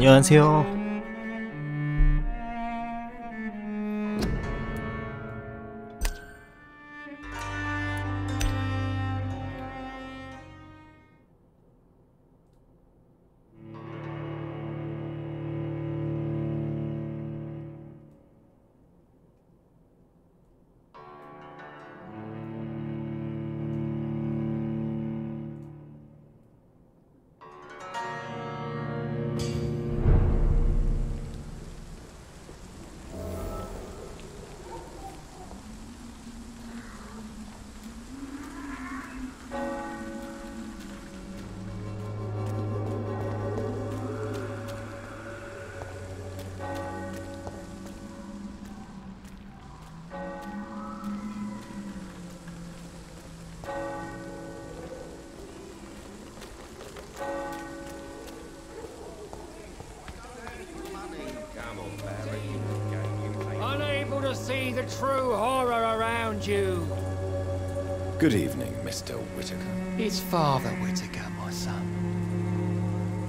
안녕하세요. See the true horror around you. Good evening, Mr. Whittaker. It's Father Whittaker, my son.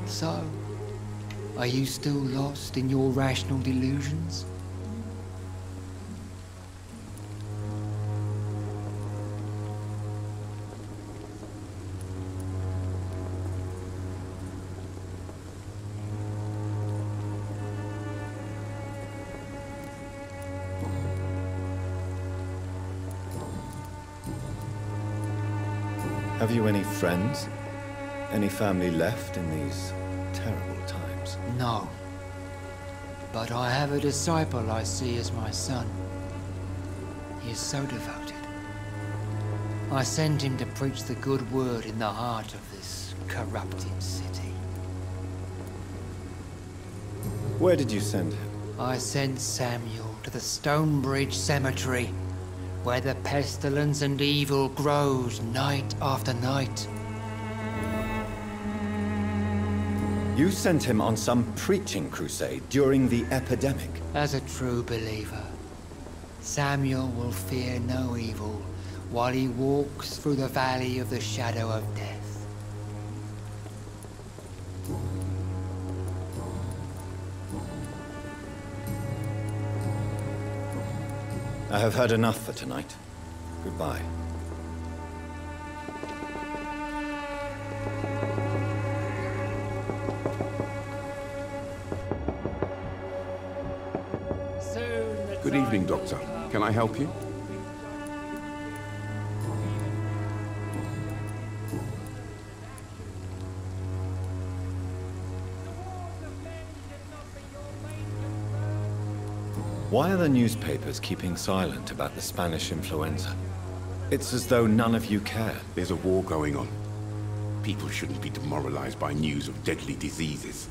So, are you still lost in your rational delusions? Have you any friends? Any family left in these terrible times? No. But I have a disciple I see as my son. He is so devoted. I send him to preach the good word in the heart of this corrupted city. Where did you send him? I sent Samuel to the Stonebridge Cemetery, where the pestilence and evil grows night after night. You sent him on some preaching crusade during the epidemic. As a true believer, Samuel will fear no evil while he walks through the valley of the shadow of death. I have had enough for tonight. Goodbye. Good evening, Doctor. Can I help you? Why are the newspapers keeping silent about the Spanish influenza? It's as though none of you care. There's a war going on. People shouldn't be demoralized by news of deadly diseases.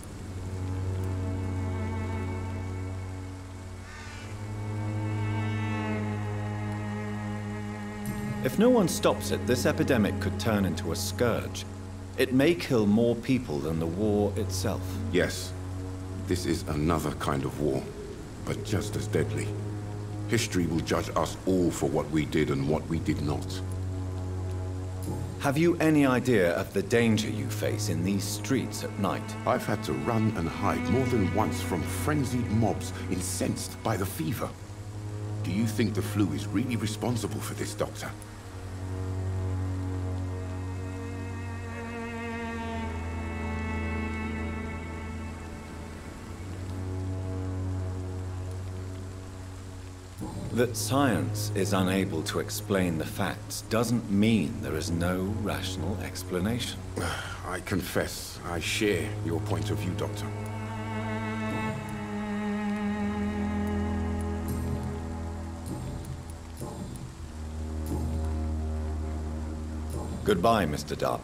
If no one stops it, this epidemic could turn into a scourge. It may kill more people than the war itself. Yes, this is another kind of war, but just as deadly. History will judge us all for what we did and what we did not. Have you any idea of the danger you face in these streets at night? I've had to run and hide more than once from frenzied mobs incensed by the fever. Do you think the flu is really responsible for this, Doctor? That science is unable to explain the facts doesn't mean there is no rational explanation. I confess, I share your point of view, Doctor. Goodbye, Mr. Dart.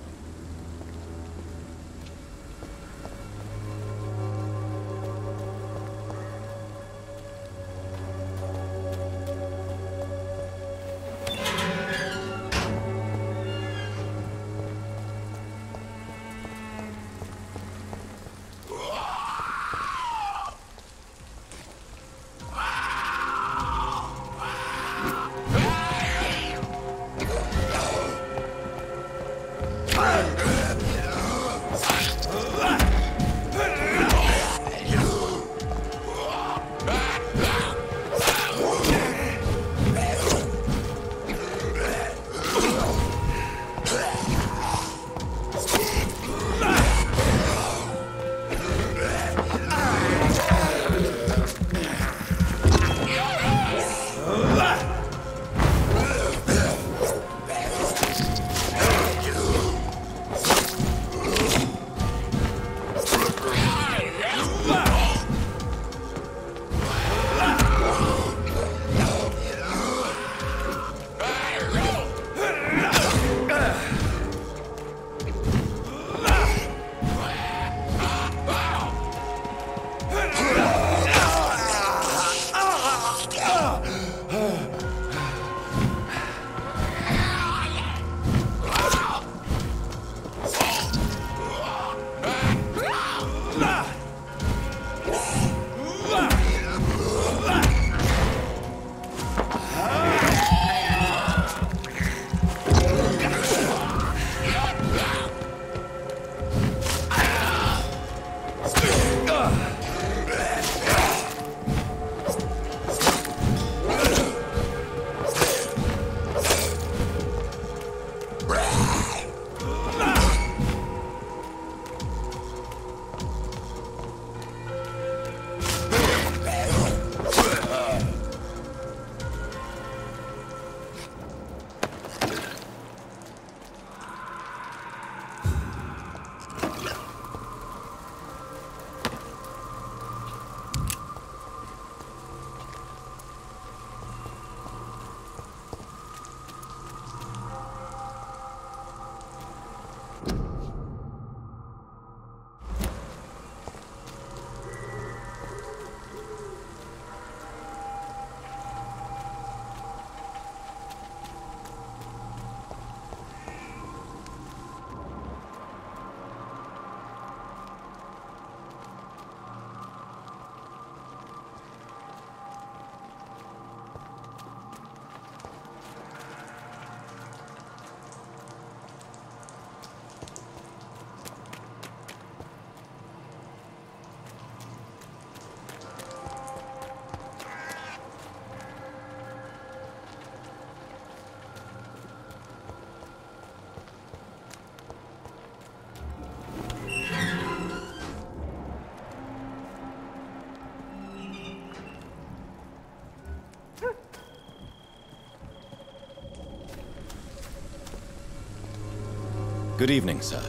Good evening, sir.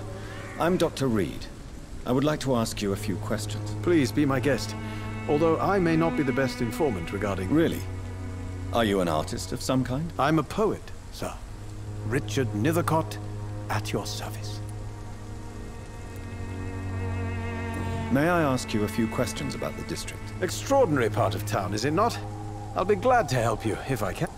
I'm Dr. Reed. I would like to ask you a few questions. Please be my guest. Although I may not be the best informant regarding... Really? Are you an artist of some kind? I'm a poet, sir. Richard Nethercott, at your service. May I ask you a few questions about the district? Extraordinary part of town, is it not? I'll be glad to help you, if I can.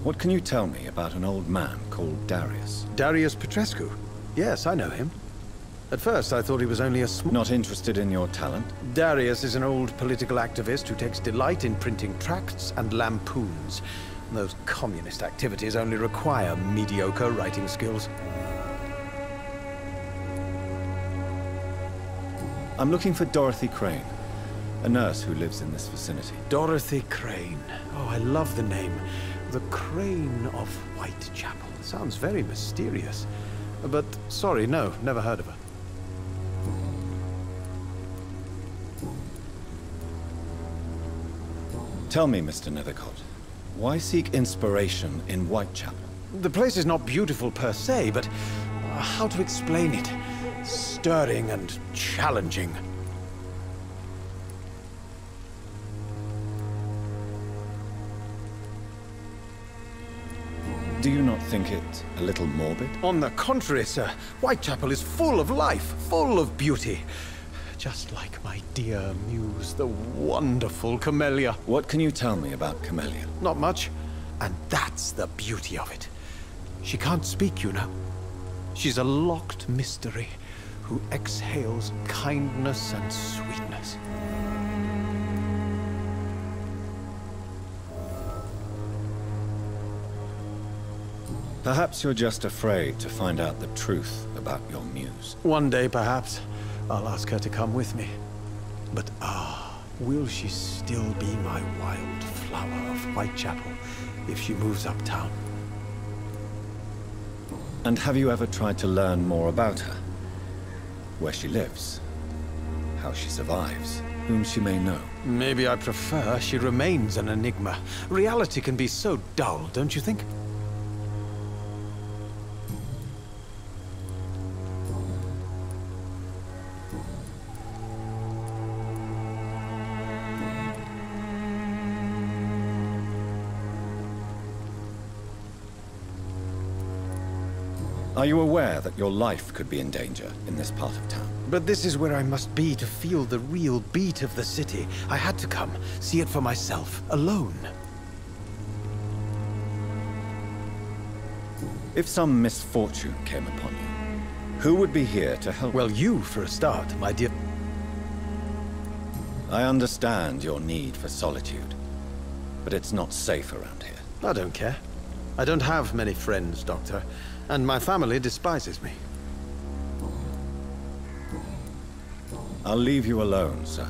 What can you tell me about an old man called Darius? Darius Petrescu? Yes, I know him. At first, I thought he was only a Not interested in your talent? Darius is an old political activist who takes delight in printing tracts and lampoons. Those communist activities only require mediocre writing skills. I'm looking for Dorothy Crane, a nurse who lives in this vicinity. Dorothy Crane. Oh, I love the name. The Crane of Whitechapel. Sounds very mysterious. But, sorry, no, never heard of her. Tell me, Mr. Nethercott, why seek inspiration in Whitechapel? The place is not beautiful per se, but how to explain it? Stirring and challenging. Do you not think it a little morbid? On the contrary, sir. Whitechapel is full of life, full of beauty. Just like my dear muse, the wonderful Camellia. What can you tell me about Camellia? Not much. And that's the beauty of it. She can't speak, you know. She's a locked mystery who exhales kindness and sweetness. Perhaps you're just afraid to find out the truth about your muse. One day, perhaps, I'll ask her to come with me. But will she still be my wild flower of Whitechapel if she moves uptown? And have you ever tried to learn more about her? Where she lives? How she survives? Whom she may know? Maybe I prefer she remains an enigma. Reality can be so dull, don't you think? Are you aware that your life could be in danger in this part of town? But this is where I must be to feel the real beat of the city. I had to come, see it for myself, alone. If some misfortune came upon you, who would be here to help? Well, you for a start, my dear. I understand your need for solitude, but it's not safe around here. I don't care. I don't have many friends, Doctor, and my family despises me. I'll leave you alone, sir.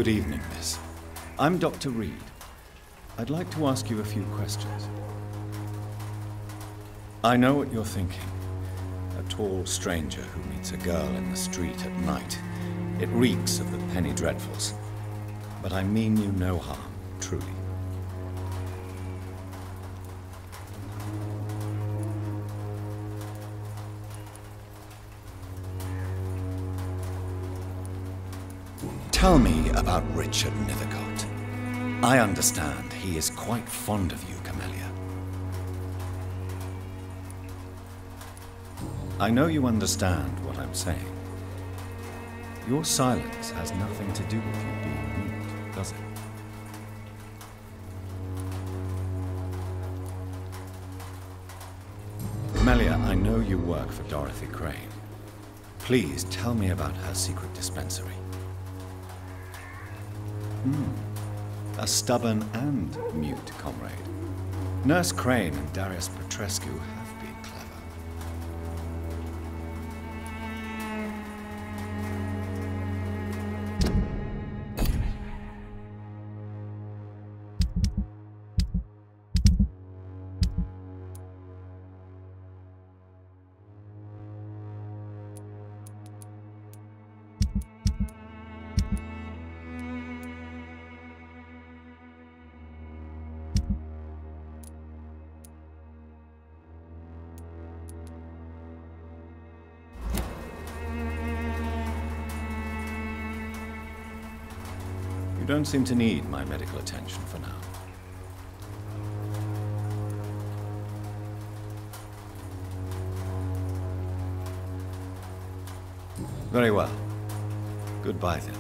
Good evening, miss. I'm Dr. Reed. I'd like to ask you a few questions. I know what you're thinking. A tall stranger who meets a girl in the street at night. It reeks of the penny dreadfuls. But I mean you no harm, truly. Tell me about Richard Nethercott. I understand he is quite fond of you, Camellia. I know you understand what I'm saying. Your silence has nothing to do with you being mute, does it? Camellia, I know you work for Dorothy Crane. Please tell me about her secret dispensary. A stubborn and mute comrade. Nurse Crane and Darius Petrescu have been clever. You don't seem to need my medical attention for now. Very well. Goodbye then.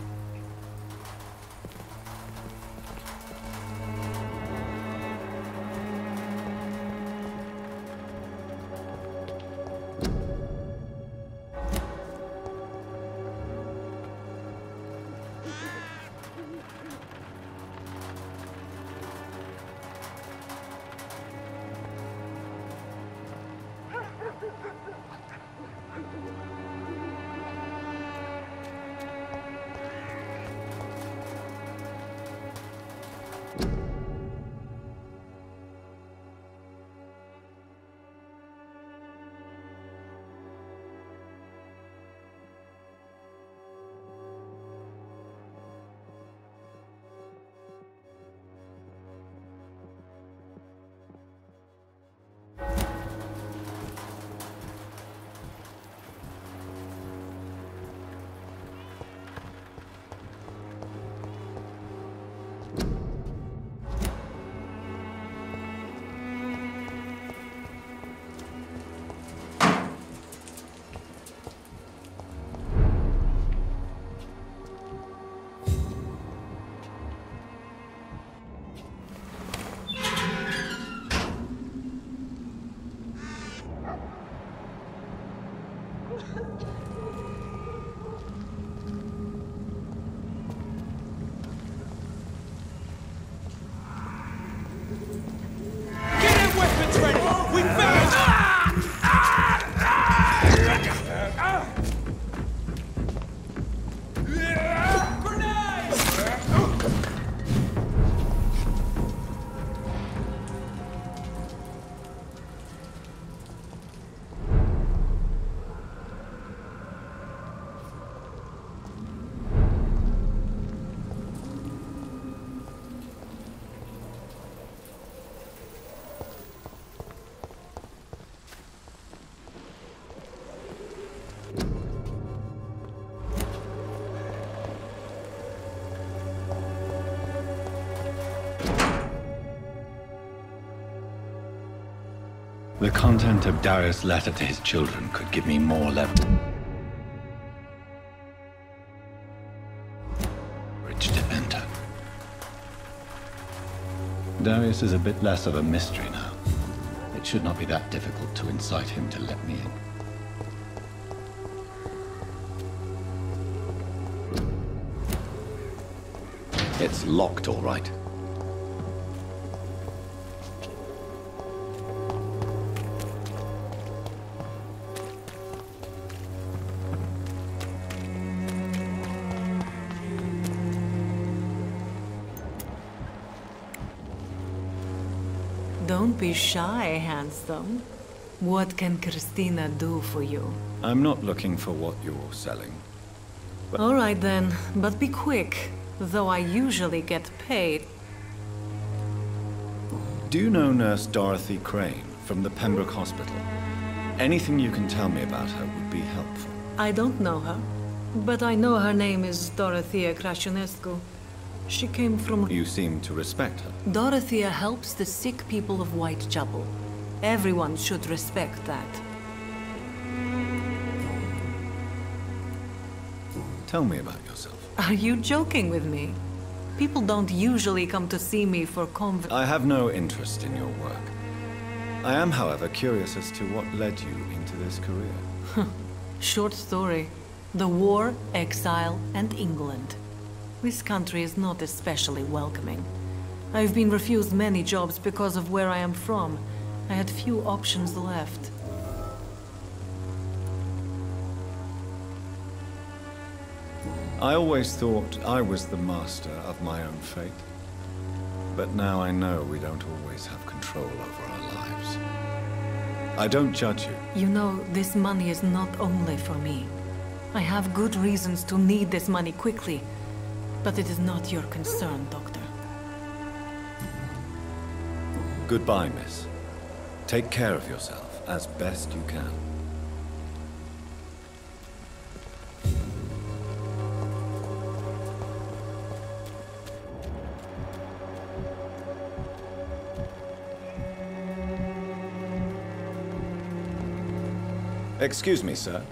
The content of Darius' letter to his children could give me more leverage to enter. Darius is a bit less of a mystery now. It should not be that difficult to incite him to let me in. It's locked, all right. Don't be shy, handsome. What can Christina do for you? I'm not looking for what you're selling. All right then, but be quick, though I usually get paid. Do you know Nurse Dorothy Crane from the Pembroke Hospital? Anything you can tell me about her would be helpful. I don't know her, but I know her name is Dorothea Crasionescu. She came from... You seem to respect her. Dorothea helps the sick people of Whitechapel. Everyone should respect that. Tell me about yourself. Are you joking with me? People don't usually come to see me for I have no interest in your work. I am, however, curious as to what led you into this career. Short story. The war, exile, and England. This country is not especially welcoming. I've been refused many jobs because of where I am from. I had few options left. I always thought I was the master of my own fate. But now I know we don't always have control over our lives. I don't judge you. You know, this money is not only for me. I have good reasons to need this money quickly. But it is not your concern, Doctor. Goodbye, miss. Take care of yourself as best you can. Excuse me, sir.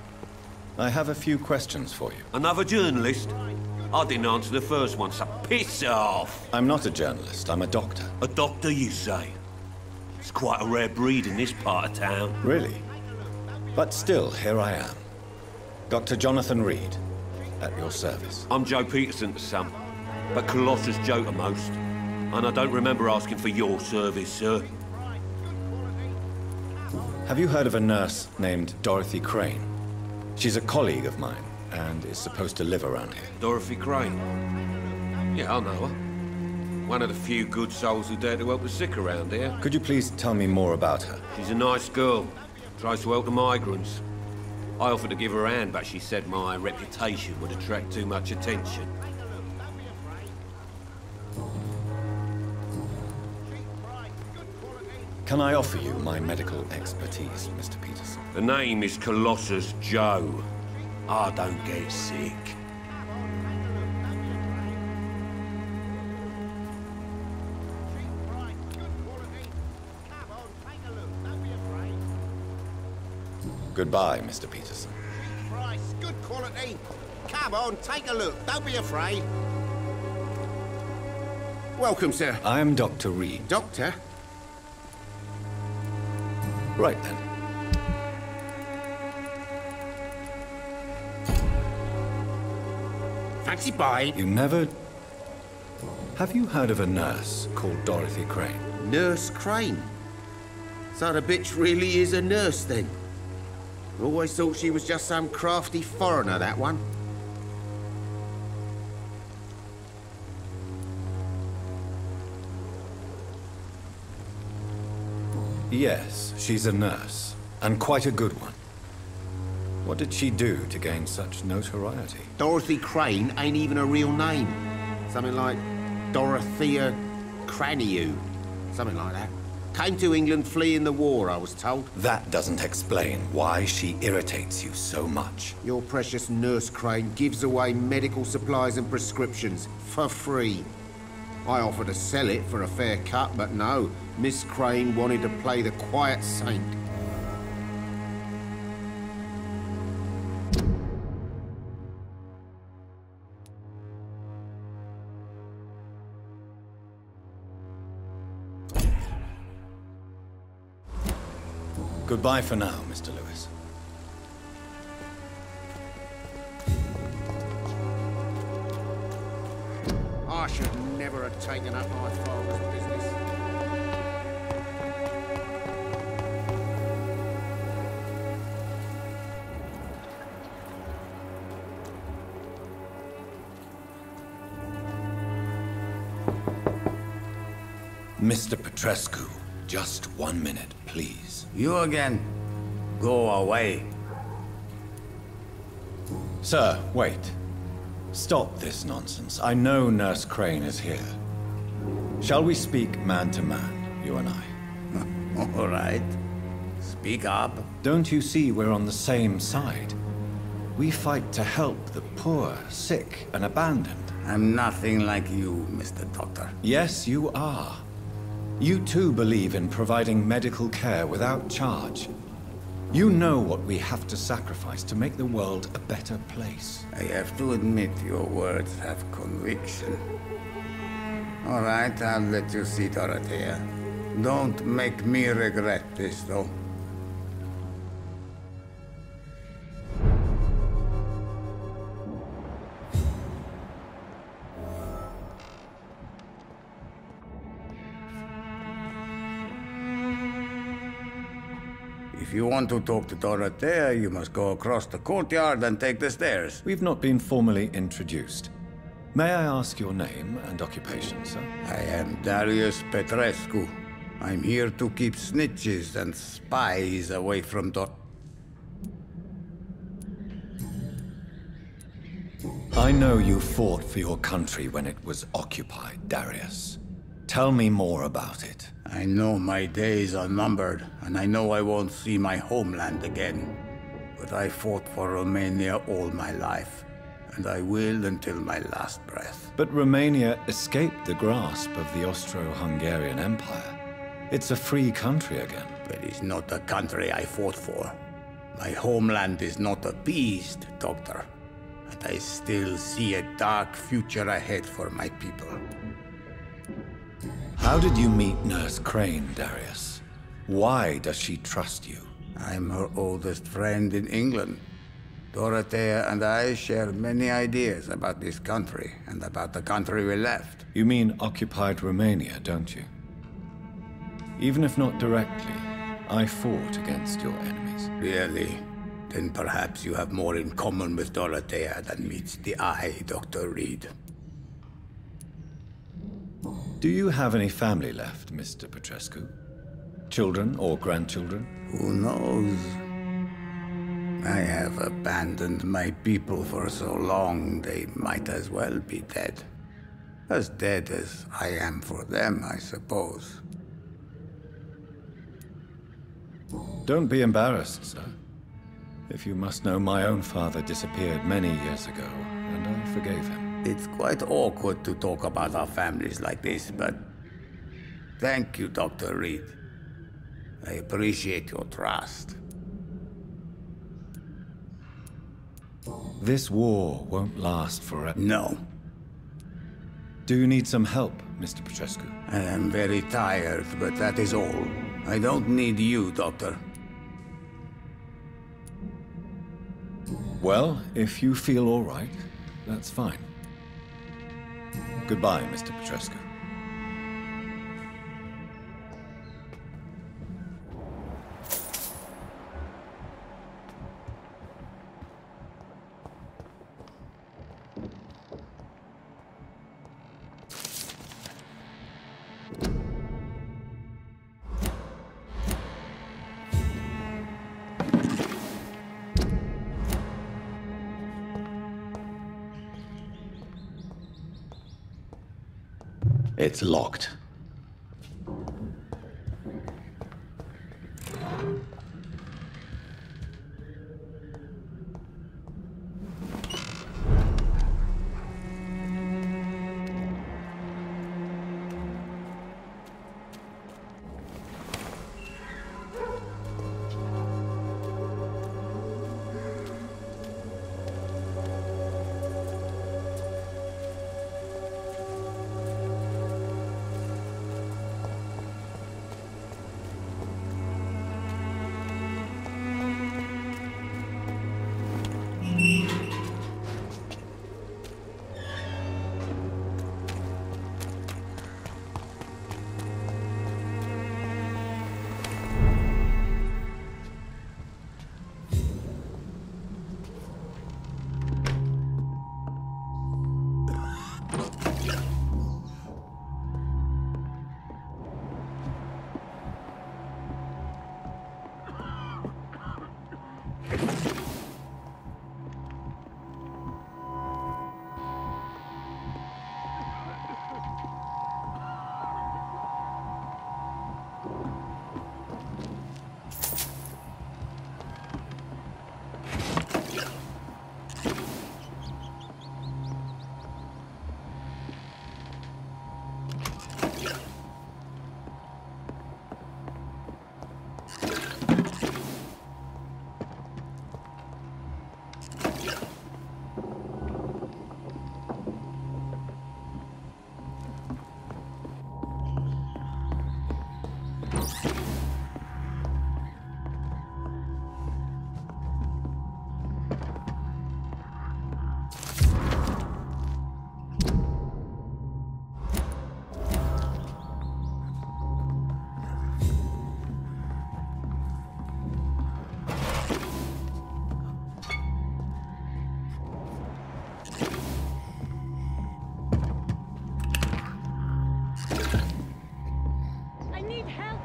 I have a few questions for you. Another journalist? I didn't answer the first one, so piss off! I'm not a journalist, I'm a doctor. A doctor, you say? It's quite a rare breed in this part of town. Really? But still, here I am. Dr. Jonathan Reed, at your service. I'm Joe Peterson to some, but Colossus Joe to most. And I don't remember asking for your service, sir. Have you heard of a nurse named Dorothy Crane? She's a colleague of mine, and is supposed to live around here. Dorothy Crane? Yeah, I know her. One of the few good souls who dare to help the sick around here. Could you please tell me more about her? She's a nice girl. Tries to help the migrants. I offered to give her a hand, but she said my reputation would attract too much attention. Can I offer you my medical expertise, Mr. Peterson? The name is Colossus Joe. I don't get sick. Goodbye, Mr. Peterson. Christ, good quality. Come on, take a look. Don't be afraid. Welcome, sir. I am Dr. Reed. Doctor? Right then. Fancy buying? You never... Have you heard of a nurse called Dorothy Crane? Nurse Crane. So the bitch really is a nurse, then? Always thought she was just some crafty foreigner, that one. Yes, she's a nurse, and quite a good one. What did she do to gain such notoriety? Dorothy Crane ain't even a real name. Something like Dorothea Craniu. Something like that. Came to England fleeing the war, I was told. That doesn't explain why she irritates you so much. Your precious Nurse Crane gives away medical supplies and prescriptions for free. I offered to sell it for a fair cut, but no. Miss Crane wanted to play the quiet saint. Goodbye for now, Mr. Lewis. I should never have taken up my father's business. Mr. Petrescu, Just 1 minute, please. You again. Go away. Sir, wait. Stop this nonsense. I know Nurse Crane is here. Shall we speak man to man, you and I? All right. Speak up. Don't you see we're on the same side? We fight to help the poor, sick, and abandoned. I'm nothing like you, Mr. Doctor. Yes, you are. You too believe in providing medical care without charge. You know what we have to sacrifice to make the world a better place. I have to admit your words have conviction. All right, I'll let you see Dorothea. Don't make me regret this, though. If you want to talk to Dorothea, you must go across the courtyard and take the stairs. We've not been formally introduced. May I ask your name and occupation, sir? I am Darius Petrescu. I'm here to keep snitches and spies away from I know you fought for your country when it was occupied, Darius. Tell me more about it. I know my days are numbered, and I know I won't see my homeland again. But I fought for Romania all my life, and I will until my last breath. But Romania escaped the grasp of the Austro-Hungarian Empire. It's a free country again. But it's not the country I fought for. My homeland is not appeased, Doctor. And I still see a dark future ahead for my people. How did you meet Nurse Crane, Darius? Why does she trust you? I'm her oldest friend in England. Dorothea and I share many ideas about this country and about the country we left. You mean occupied Romania, don't you? Even if not directly, I fought against your enemies. Really? Then perhaps you have more in common with Dorothea than meets the eye, Dr. Reed. Do you have any family left, Mr. Petrescu? Children or grandchildren? Who knows? I have abandoned my people for so long, they might as well be dead. As dead as I am for them, I suppose. Don't be embarrassed, sir. If you must know, my own father disappeared many years ago, and I forgave him. It's quite awkward to talk about our families like this, but thank you, Dr. Reed. I appreciate your trust. This war won't last forever. No. Do you need some help, Mr. Petrescu? I am very tired, but that is all. I don't need you, Doctor. Well, if you feel all right, that's fine. Goodbye, Mr. Petrescu. It's locked. I need help.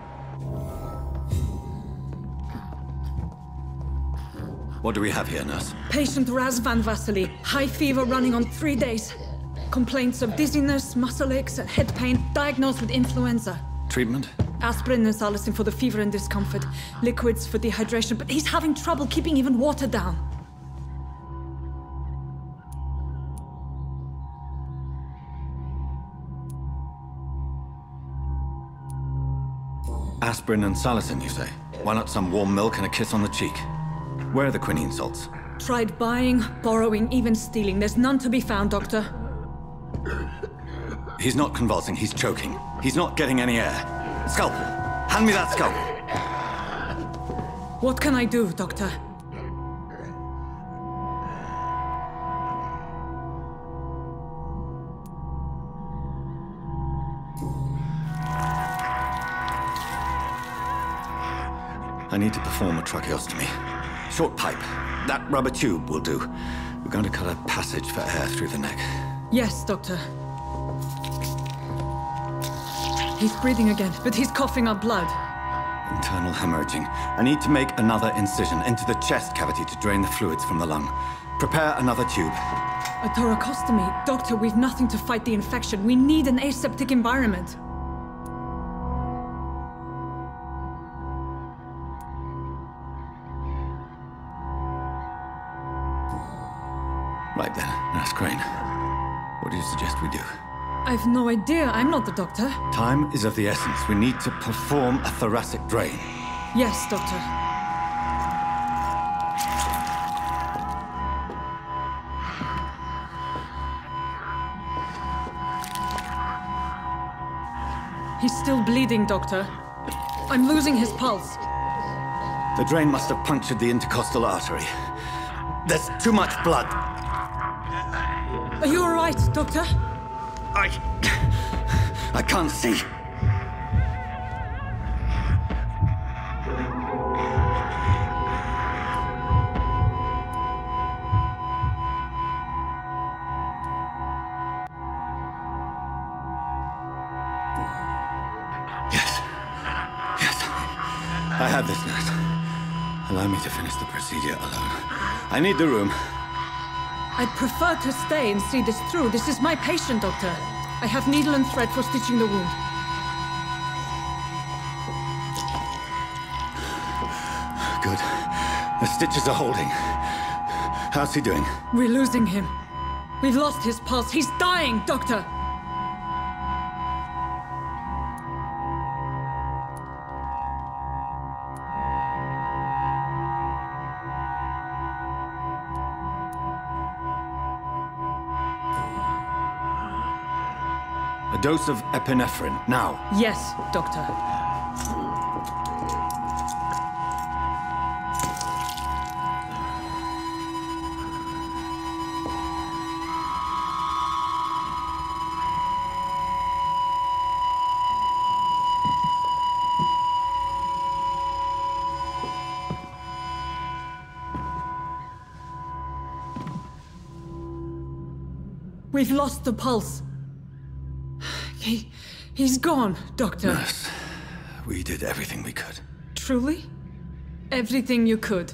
What do we have here, nurse? Patient Razvan Vasily. High fever running on 3 days. Complaints of dizziness, muscle aches, and head pain. Diagnosed with influenza. Treatment? Aspirin and salicin for the fever and discomfort. Liquids for dehydration, but he's having trouble keeping even water down. Aspirin and salicin, you say? Why not some warm milk and a kiss on the cheek? Where are the quinine salts? Tried buying, borrowing, even stealing. There's none to be found, Doctor. He's not convulsing, he's choking. He's not getting any air. Scalpel! Hand me that scalpel! What can I do, Doctor? I need to perform a tracheostomy. Short pipe. That rubber tube will do. We're going to cut a passage for air through the neck. Yes, Doctor. He's breathing again, but he's coughing up blood. Internal hemorrhaging. I need to make another incision into the chest cavity to drain the fluids from the lung. Prepare another tube. A thoracostomy? Doctor, we've nothing to fight the infection. We need an aseptic environment. Right then, Nurse Crane. What do you suggest we do? I've no idea. I'm not the doctor. Time is of the essence. We need to perform a thoracic drain. Yes, Doctor. He's still bleeding, Doctor. I'm losing his pulse. The drain must have punctured the intercostal artery. There's too much blood. Are you all right, Doctor? I can't see. Yes. I have this, nurse. Allow me to finish the procedure alone. I need the room. I'd prefer to stay and see this through. This is my patient, Doctor. I have needle and thread for stitching the wound. Good. The stitches are holding. How's he doing? We're losing him. We've lost his pulse. He's dying, Doctor! A dose of epinephrine, now. Yes, Doctor. We've lost the pulse. He's gone, Doctor. Nurse, we did everything we could. Truly? Everything you could?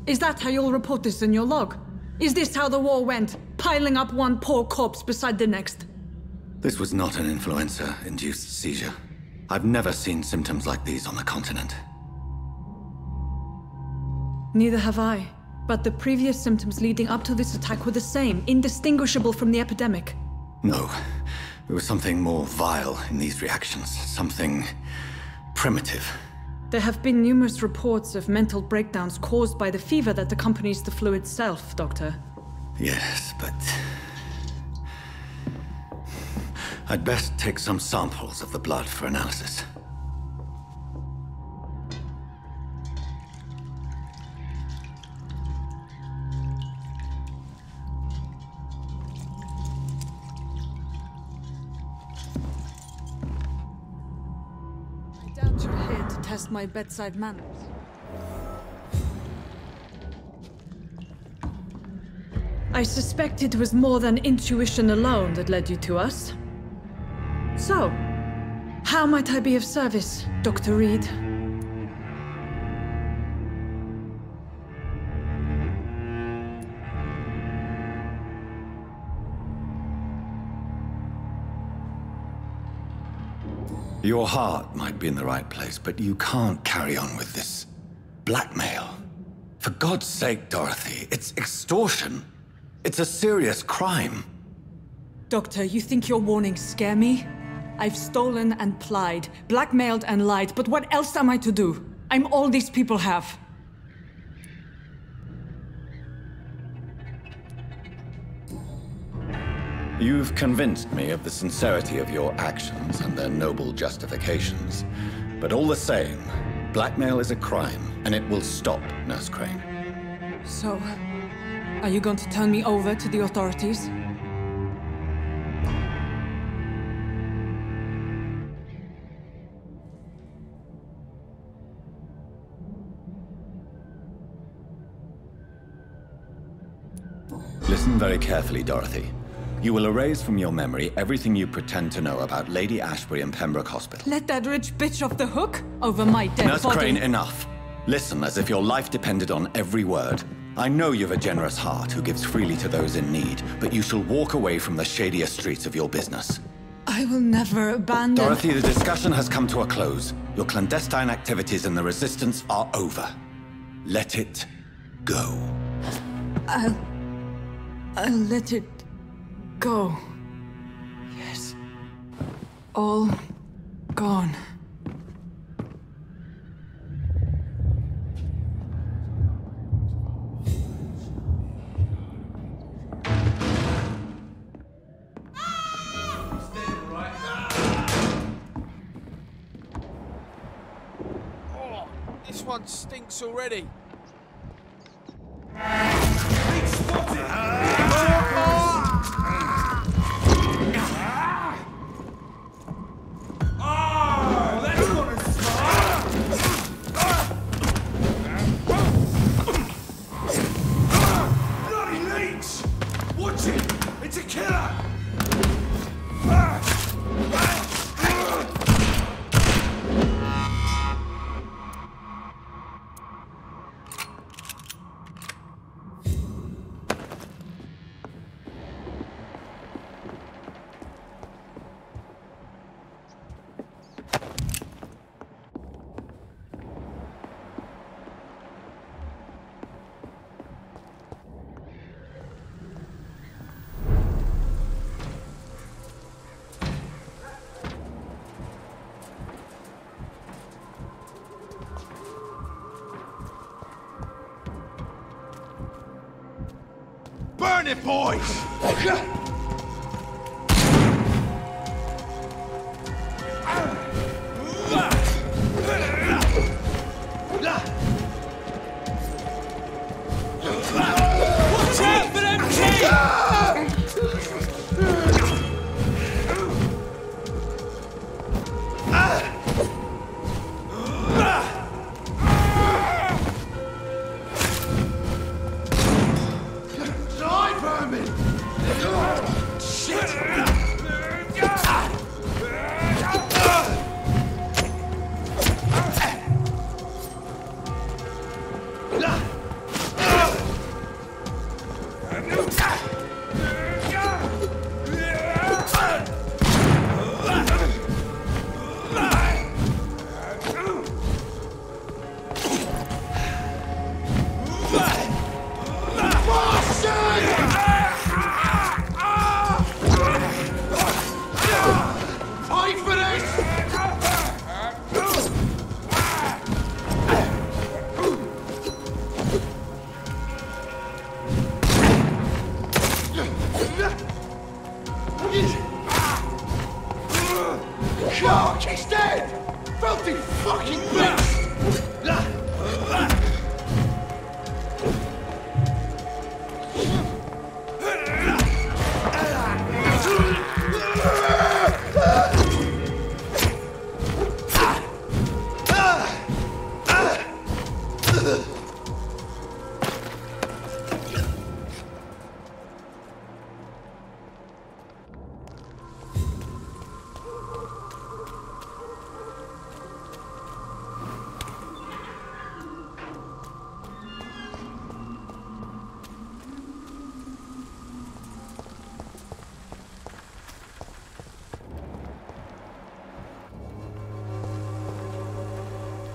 Is that how you'll report this in your log? Is this how the war went? Piling up one poor corpse beside the next? This was not an influenza-induced seizure. I've never seen symptoms like these on the continent. Neither have I. But the previous symptoms leading up to this attack were the same, indistinguishable from the epidemic. No. There was something more vile in these reactions. Something primitive. There have been numerous reports of mental breakdowns caused by the fever that accompanies the flu itself, Doctor. Yes, but... I'd best take some samples of the blood for analysis. Test my bedside manners. I suspect it was more than intuition alone that led you to us. So, How might I be of service, Dr. Reed? Your heart might be in the right place, but you can't carry on with this blackmail. For God's sake, Dorothy, it's extortion. It's a serious crime. Doctor, you think your warnings scare me? I've stolen and plied, blackmailed and lied, but what else am I to do? I'm all these people have. You've convinced me of the sincerity of your actions and their noble justifications. But all the same, blackmail is a crime, and it will stop, Nurse Crane. So, are you going to turn me over to the authorities? Listen very carefully, Dorothy. You will erase from your memory everything you pretend to know about Lady Ashbury and Pembroke Hospital. Let that rich bitch off the hook over my dead Nurse body. Crane, enough. Listen as if your life depended on every word. I know you've a generous heart who gives freely to those in need, but you shall walk away from the shadier streets of your business. I will never abandon... Dorothy, the discussion has come to a close. Your clandestine activities in the Resistance are over. Let it go. I'll let it go. Yes. All gone. Oh, this one stinks already. Burn it, boys! Watch out for them Fuck, he's dead! Filthy fucking bitch!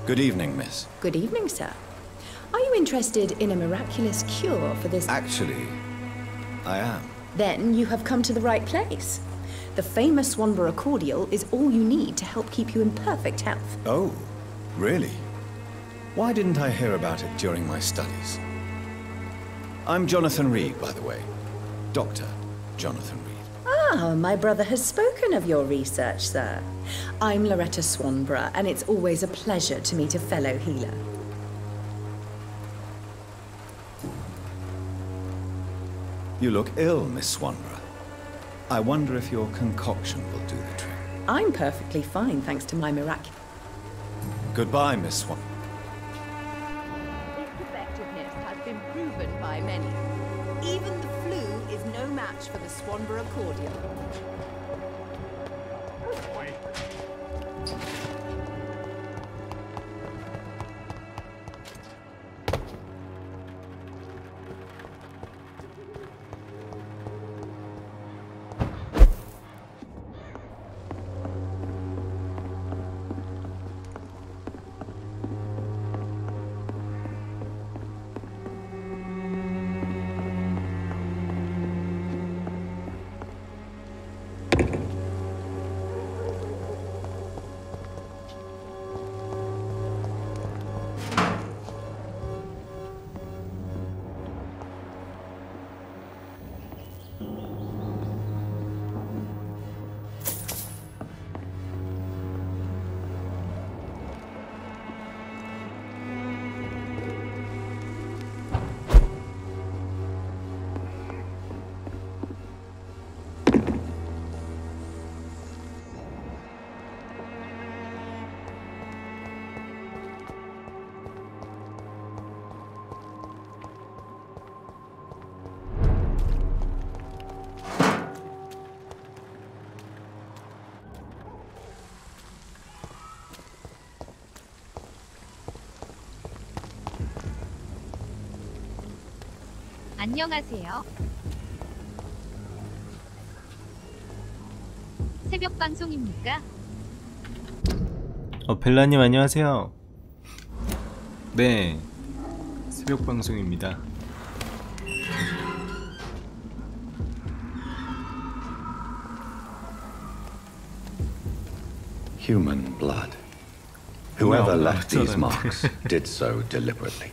Good evening, miss. Good evening, sir. Are you interested in a miraculous cure for this? Actually, I am. Then you have come to the right place. The famous Swanborough cordial is all you need to help keep you in perfect health. Oh, really? Why didn't I hear about it during my studies? I'm Jonathan Reed, by the way. Dr. Jonathan Reed. Ah, my brother has spoken of your research, sir. I'm Loretta Swanborough, and it's always a pleasure to meet a fellow healer. You look ill, Miss Swanborough. I wonder if your concoction will do the trick. I'm perfectly fine, thanks to my miraculous... Goodbye, Miss Swan. Its effectiveness has been proven by many. Even the flu is no match for the Swanborough cordial. 안녕하세요. 새벽 방송입니까? 벨라님 안녕하세요. 네, 새벽 방송입니다. Human blood. Whoever left these marks did so deliberately.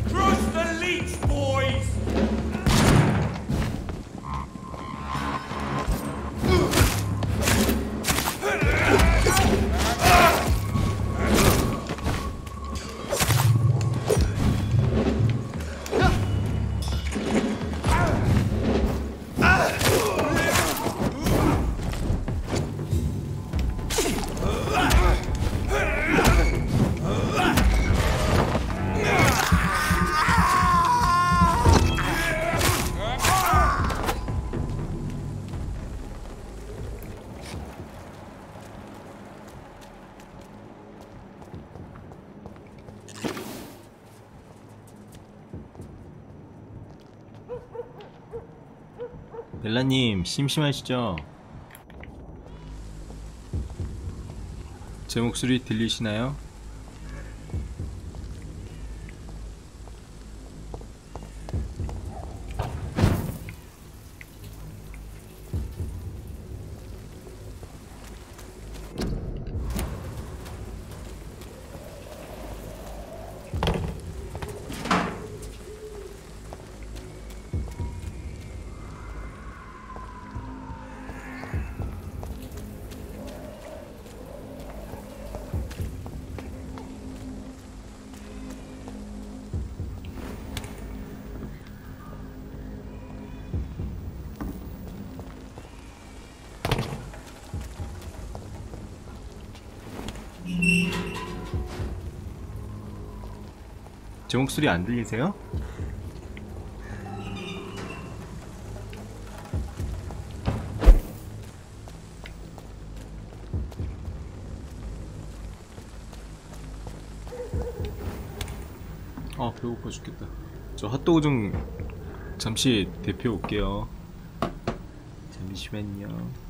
Trust the leech, boys! 벨라님 심심하시죠? 제 목소리 들리시나요? 제 목소리 안 들리세요? 아 배고파 죽겠다. 저 핫도그 좀 잠시 대표 올게요. 잠시만요.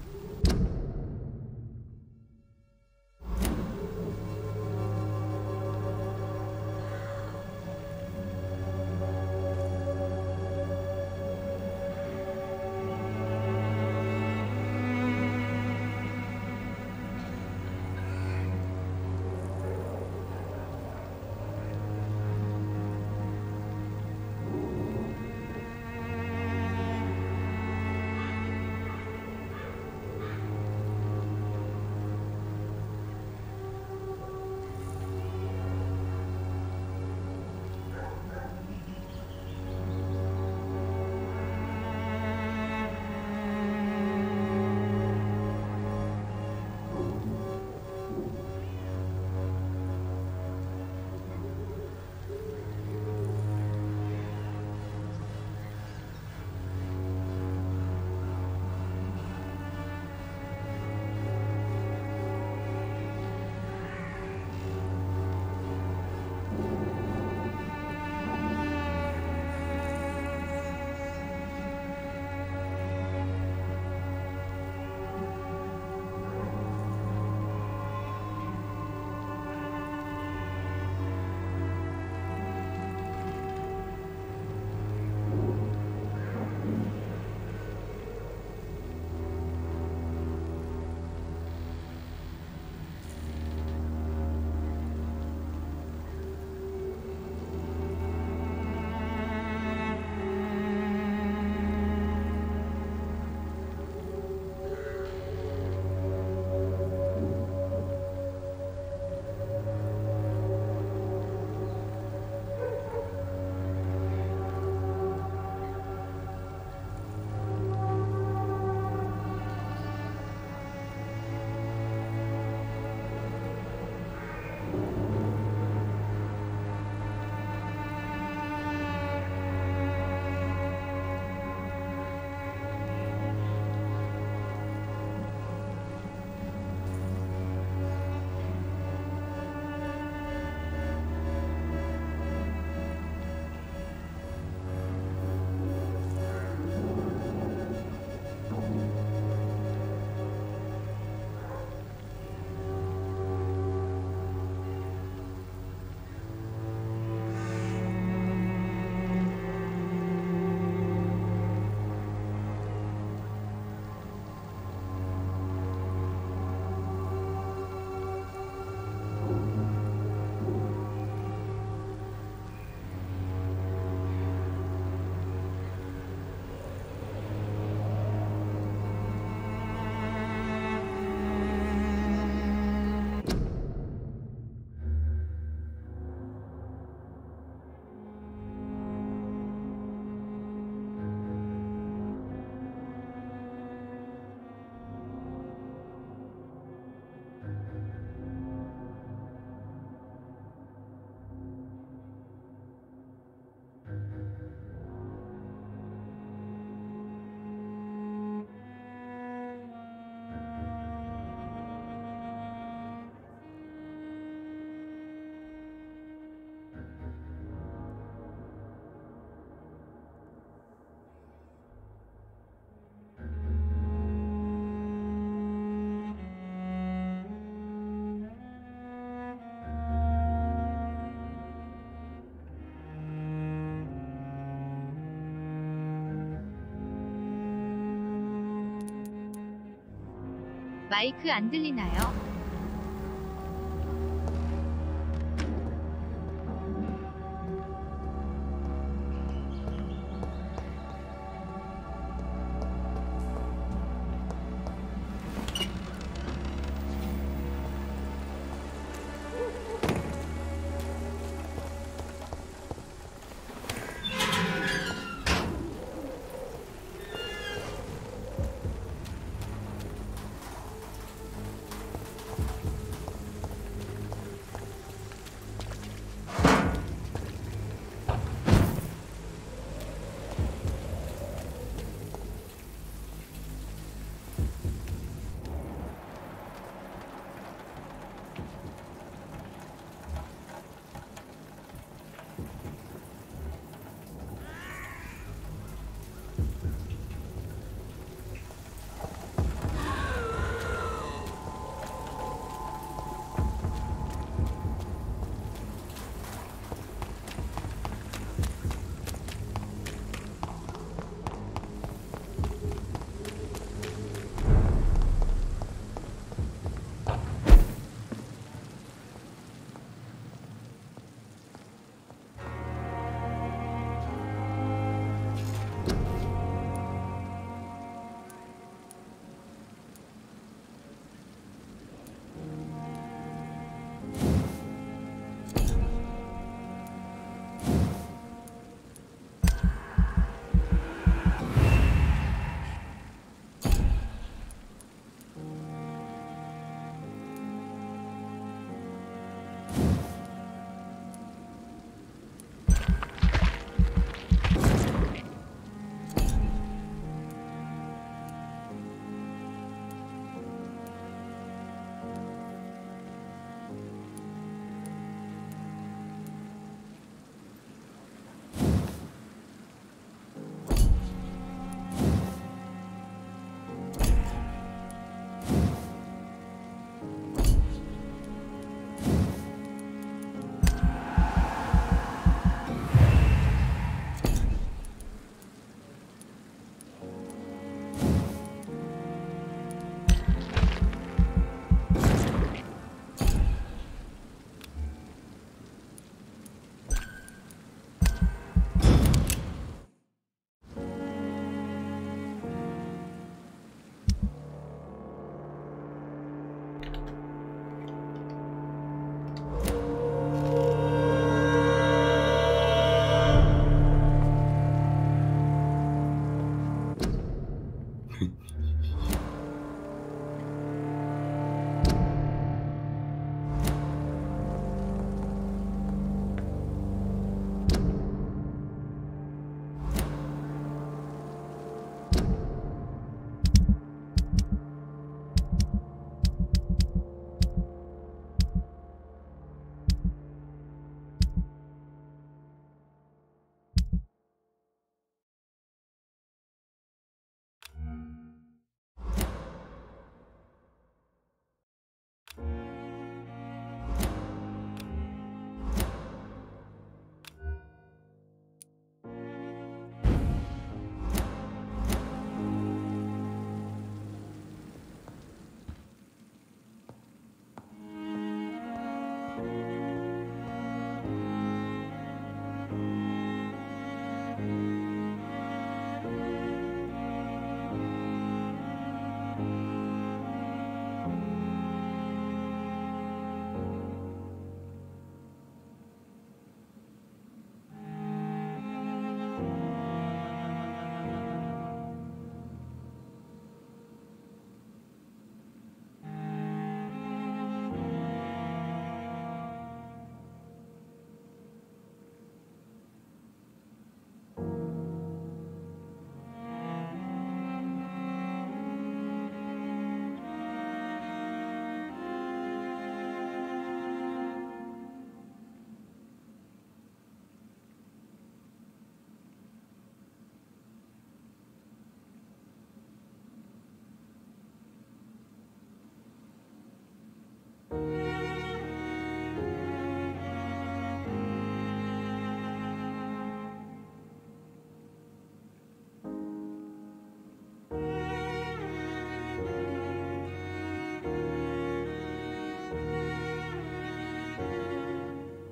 마이크 안 들리나요?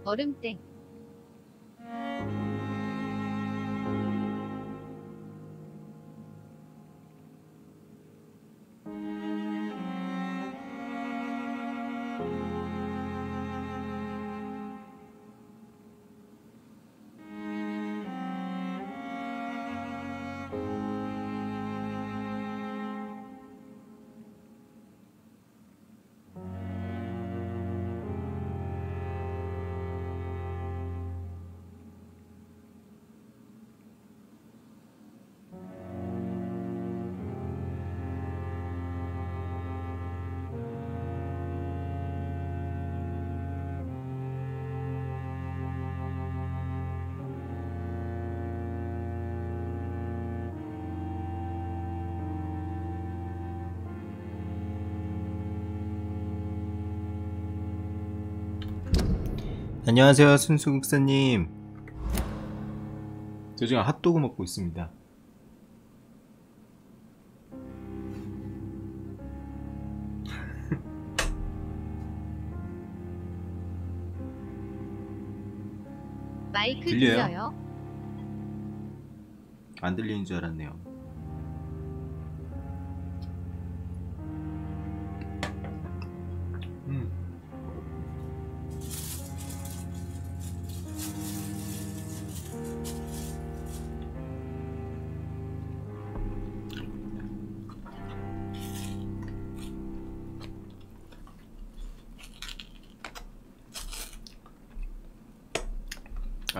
얼음땡. 안녕하세요, 순수국사님. 저 지금 핫도그 먹고 있습니다. 마이크 들려요? 들려요? 안 들리는 줄 알았네요.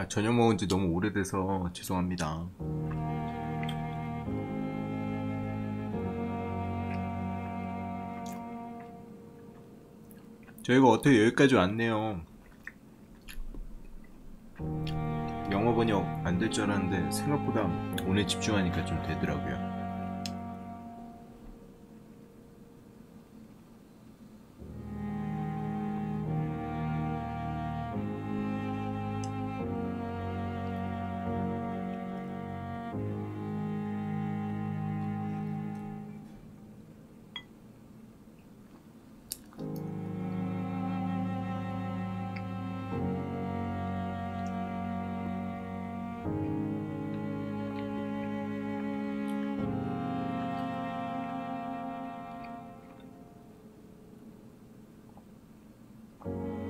저녁 먹은 지 너무 오래돼서 죄송합니다. 저희가 어떻게 여기까지 왔네요. 영어 번역 안 될 줄 알았는데 생각보다 오늘 집중하니까 좀 되더라고요.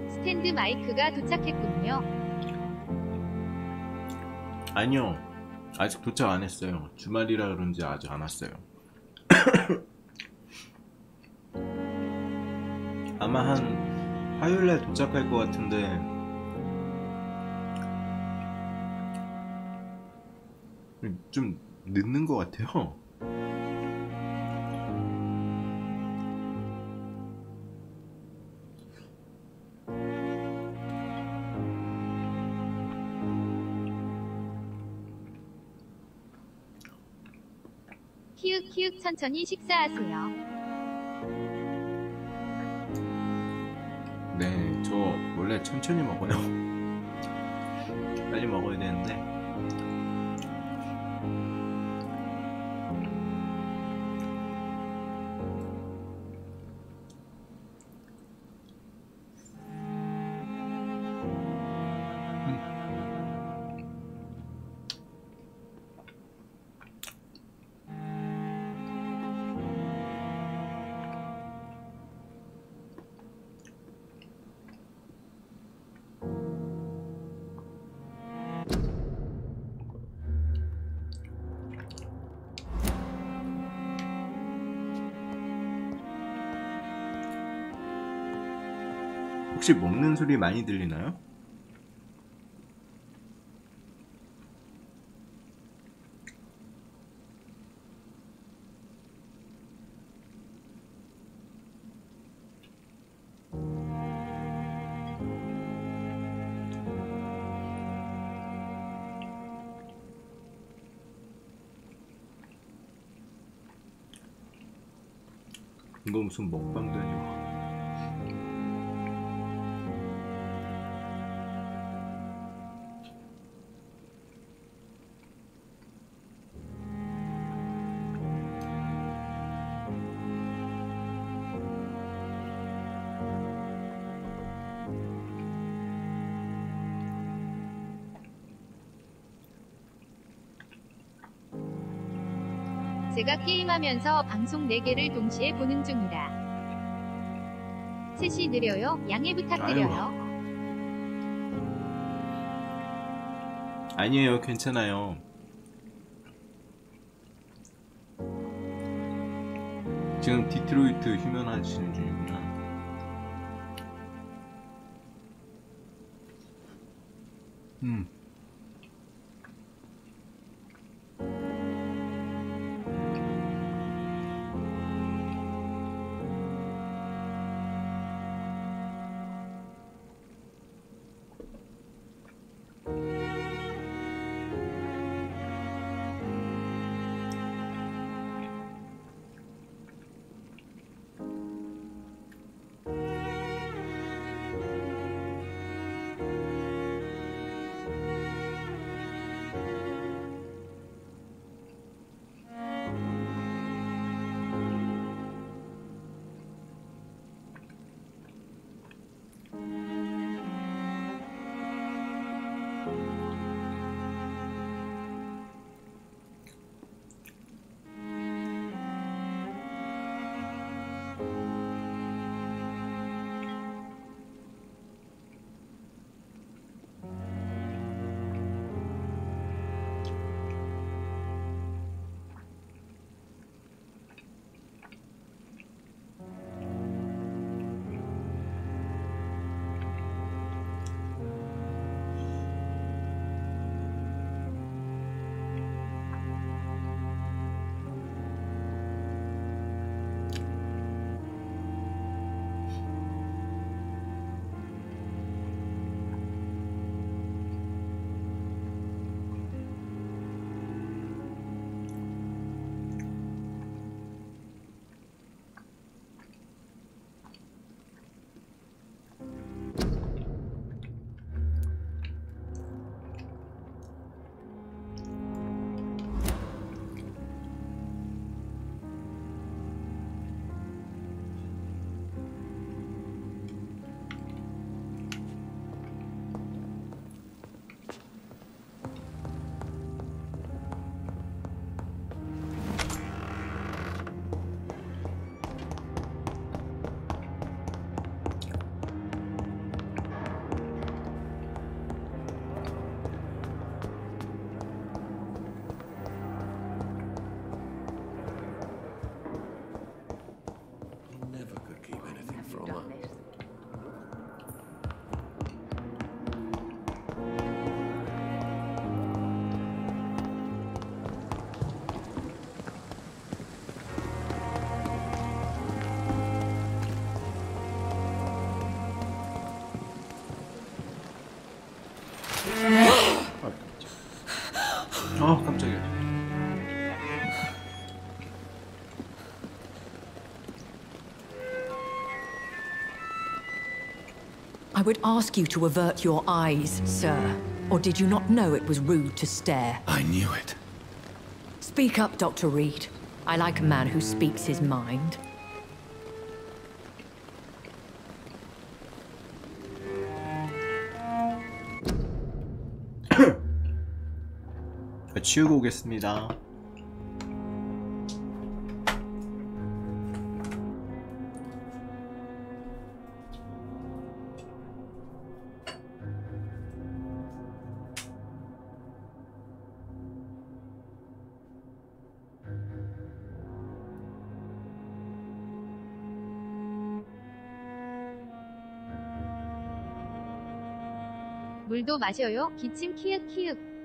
스탠드 마이크가 도착했군요. 아니요, 아직 도착 안 했어요. 주말이라 그런지 아직 안 왔어요. 아마 한 화요일날 도착할 것 같은데 좀 늦는 것 같아요. 키읔키읔 천천히 식사하세요. 네, 저 원래 천천히 먹어요. 빨리 먹어야 되는데. 혹시 먹는 소리 많이 들리나요? 이거 무슨 먹방도 아니고. 제가 게임하면서 방송 4개를 동시에 보는 중이라 셋이 느려요. 양해 부탁드려요. 아니에요, 괜찮아요. 지금 디트로이트 휴면 하시는 중이구나. 깜짝이야. I would ask you to avert your eyes, sir. Or did you not know it was rude to stare? I knew it. Speak up, Dr. Reed. I like a man who speaks his mind. 치우고 오겠습니다. 물도 마셔요. 기침 키읔키읔.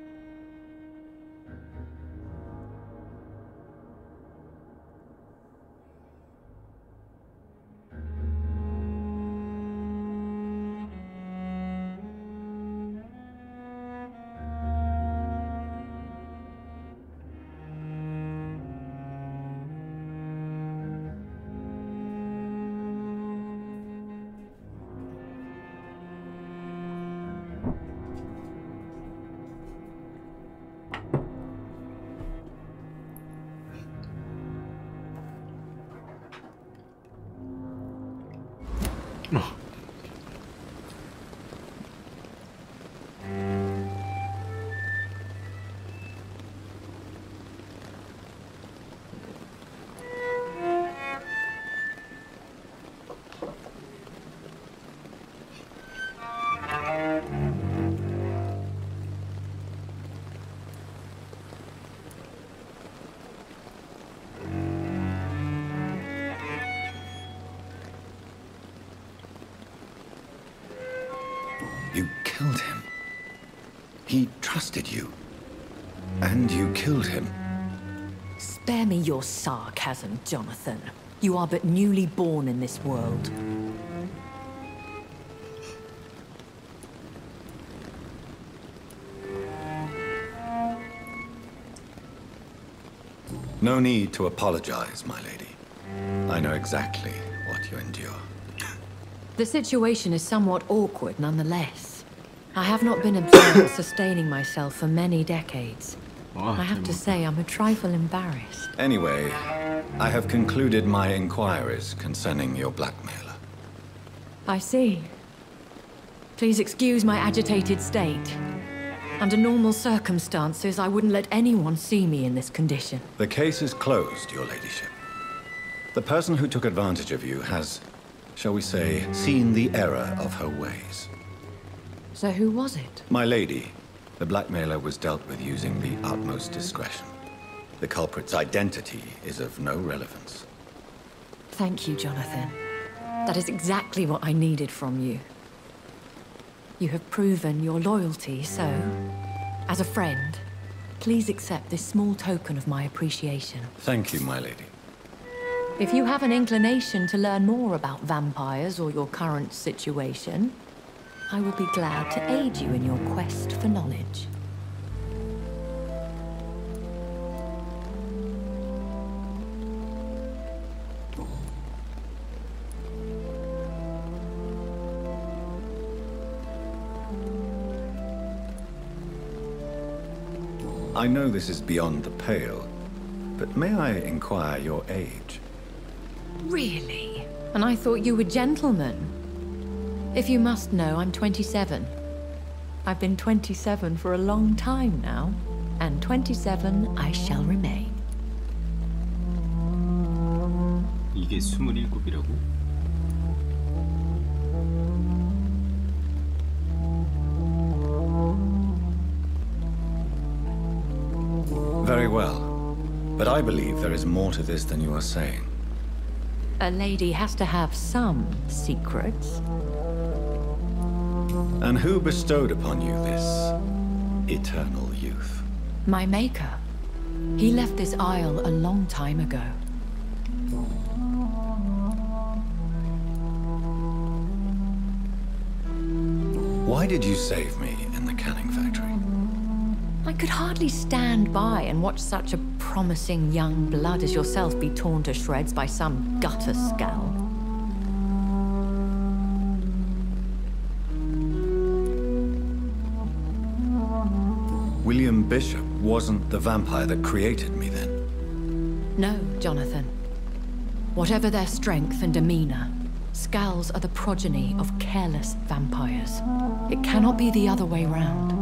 You killed him. He trusted you. And you killed him. Spare me your sarcasm, Jonathan. You are but newly born in this world. No need to apologize, my lady. I know exactly what you endure. The situation is somewhat awkward nonetheless. I have not been observed sustaining myself for many decades. I have to say I'm a trifle embarrassed. Anyway, I have concluded my inquiries concerning your blackmailer. I see. Please excuse my agitated state. Under normal circumstances, I wouldn't let anyone see me in this condition. The case is closed, your ladyship. The person who took advantage of you has, shall we say, seen the error of her ways. So who was it? My lady, the blackmailer was dealt with using the utmost discretion. The culprit's identity is of no relevance. Thank you, Jonathan. That is exactly what I needed from you. You have proven your loyalty, so, as a friend, please accept this small token of my appreciation. Thank you, my lady. If you have an inclination to learn more about vampires or your current situation, I will be glad to aid you in your quest for knowledge. I know this is beyond the pale, but may I inquire your age? Really? And I thought you were gentlemen. If you must know, I'm 27. I've been 27 for a long time now, and 27 I shall remain. 이게 27이라고? Very well, but I believe there is more to this than you are saying. A lady has to have some secrets. And who bestowed upon you this eternal youth? My maker. He left this isle a long time ago. Why did you save me in the canning factory? I could hardly stand by and watch such a promising young blood as yourself be torn to shreds by some gutter scowl. William Bishop wasn't the vampire that created me then? No, Jonathan. Whatever their strength and demeanor, scowls are the progeny of careless vampires. It cannot be the other way round.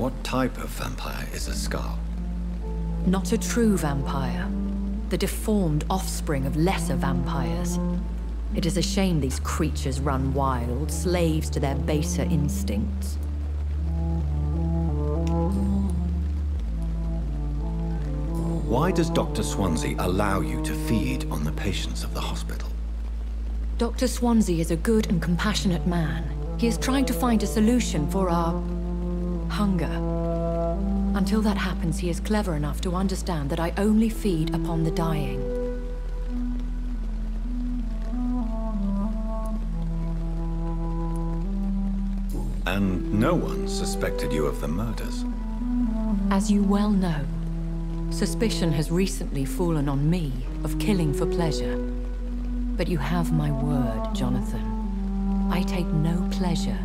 What type of vampire is a Scowl? Not a true vampire. The deformed offspring of lesser vampires. It is a shame these creatures run wild, slaves to their baser instincts. Why does Dr. Swansea allow you to feed on the patients of the hospital? Dr. Swansea is a good and compassionate man. He is trying to find a solution for our hunger. Until that happens, he is clever enough to understand that I only feed upon the dying. And no one suspected you of the murders? As you well know, suspicion has recently fallen on me of killing for pleasure. But you have my word, Jonathan. I take no pleasure.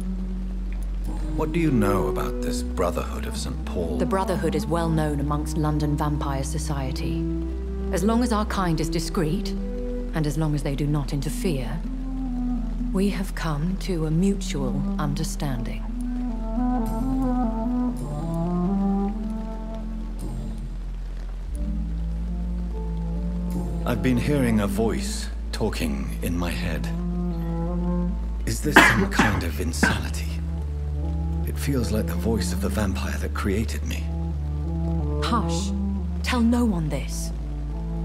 What do you know about this Brotherhood of St. Paul? The Brotherhood is well known amongst London vampire society. As long as our kind is discreet, and as long as they do not interfere, we have come to a mutual understanding. I've been hearing a voice talking in my head. Is this some kind of insanity? It feels like the voice of the vampire that created me. Hush. Tell no one this.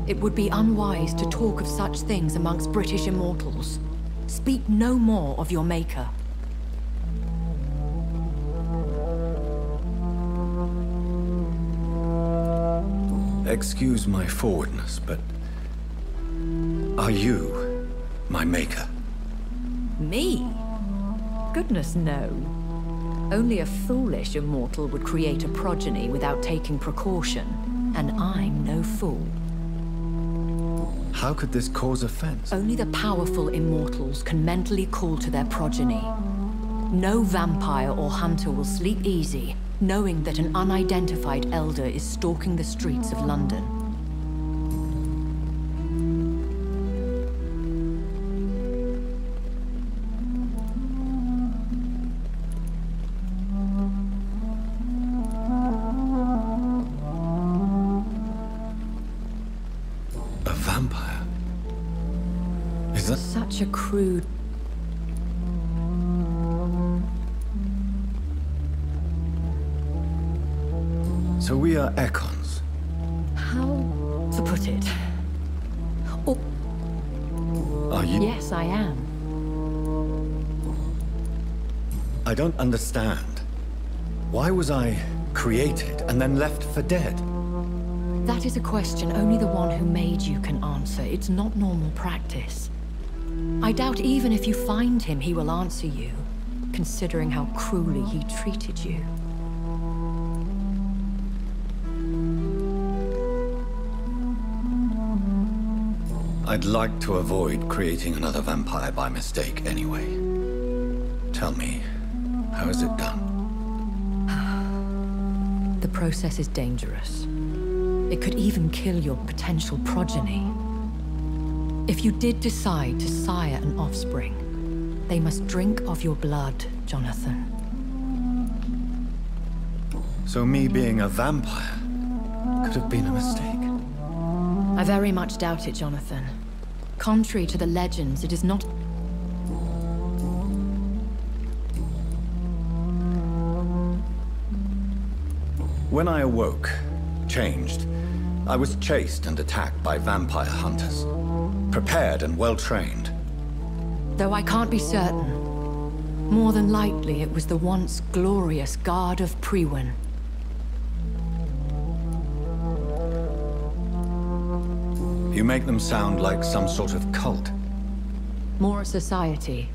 It would be unwise to talk of such things amongst British immortals. Speak no more of your maker. Excuse my forwardness, but are you my maker? Me? Goodness, no. Only a foolish immortal would create a progeny without taking precaution, and I'm no fool. How could this cause offense? Only the powerful immortals can mentally call to their progeny. No vampire or hunter will sleep easy, knowing that an unidentified elder is stalking the streets of London. A vampire? Is that... Such a crude... So we are Ekons. How to put it? Oh. Are you? Yes, I am. I don't understand. Why was I created and then left for dead? That is a question only the one who made you can answer. It's not normal practice. I doubt even if you find him, he will answer you, considering how cruelly he treated you. I'd like to avoid creating another vampire by mistake anyway. Tell me, how is it done? The process is dangerous. It could even kill your potential progeny. If you did decide to sire an offspring, they must drink of your blood, Jonathan. So me being a vampire could have been a mistake? I very much doubt it, Jonathan. Contrary to the legends, it is not... When I awoke, changed, I was chased and attacked by vampire hunters. Prepared and well-trained. Though I can't be certain. More than likely, it was the once glorious Guard of Priwen. You make them sound like some sort of cult. More a society.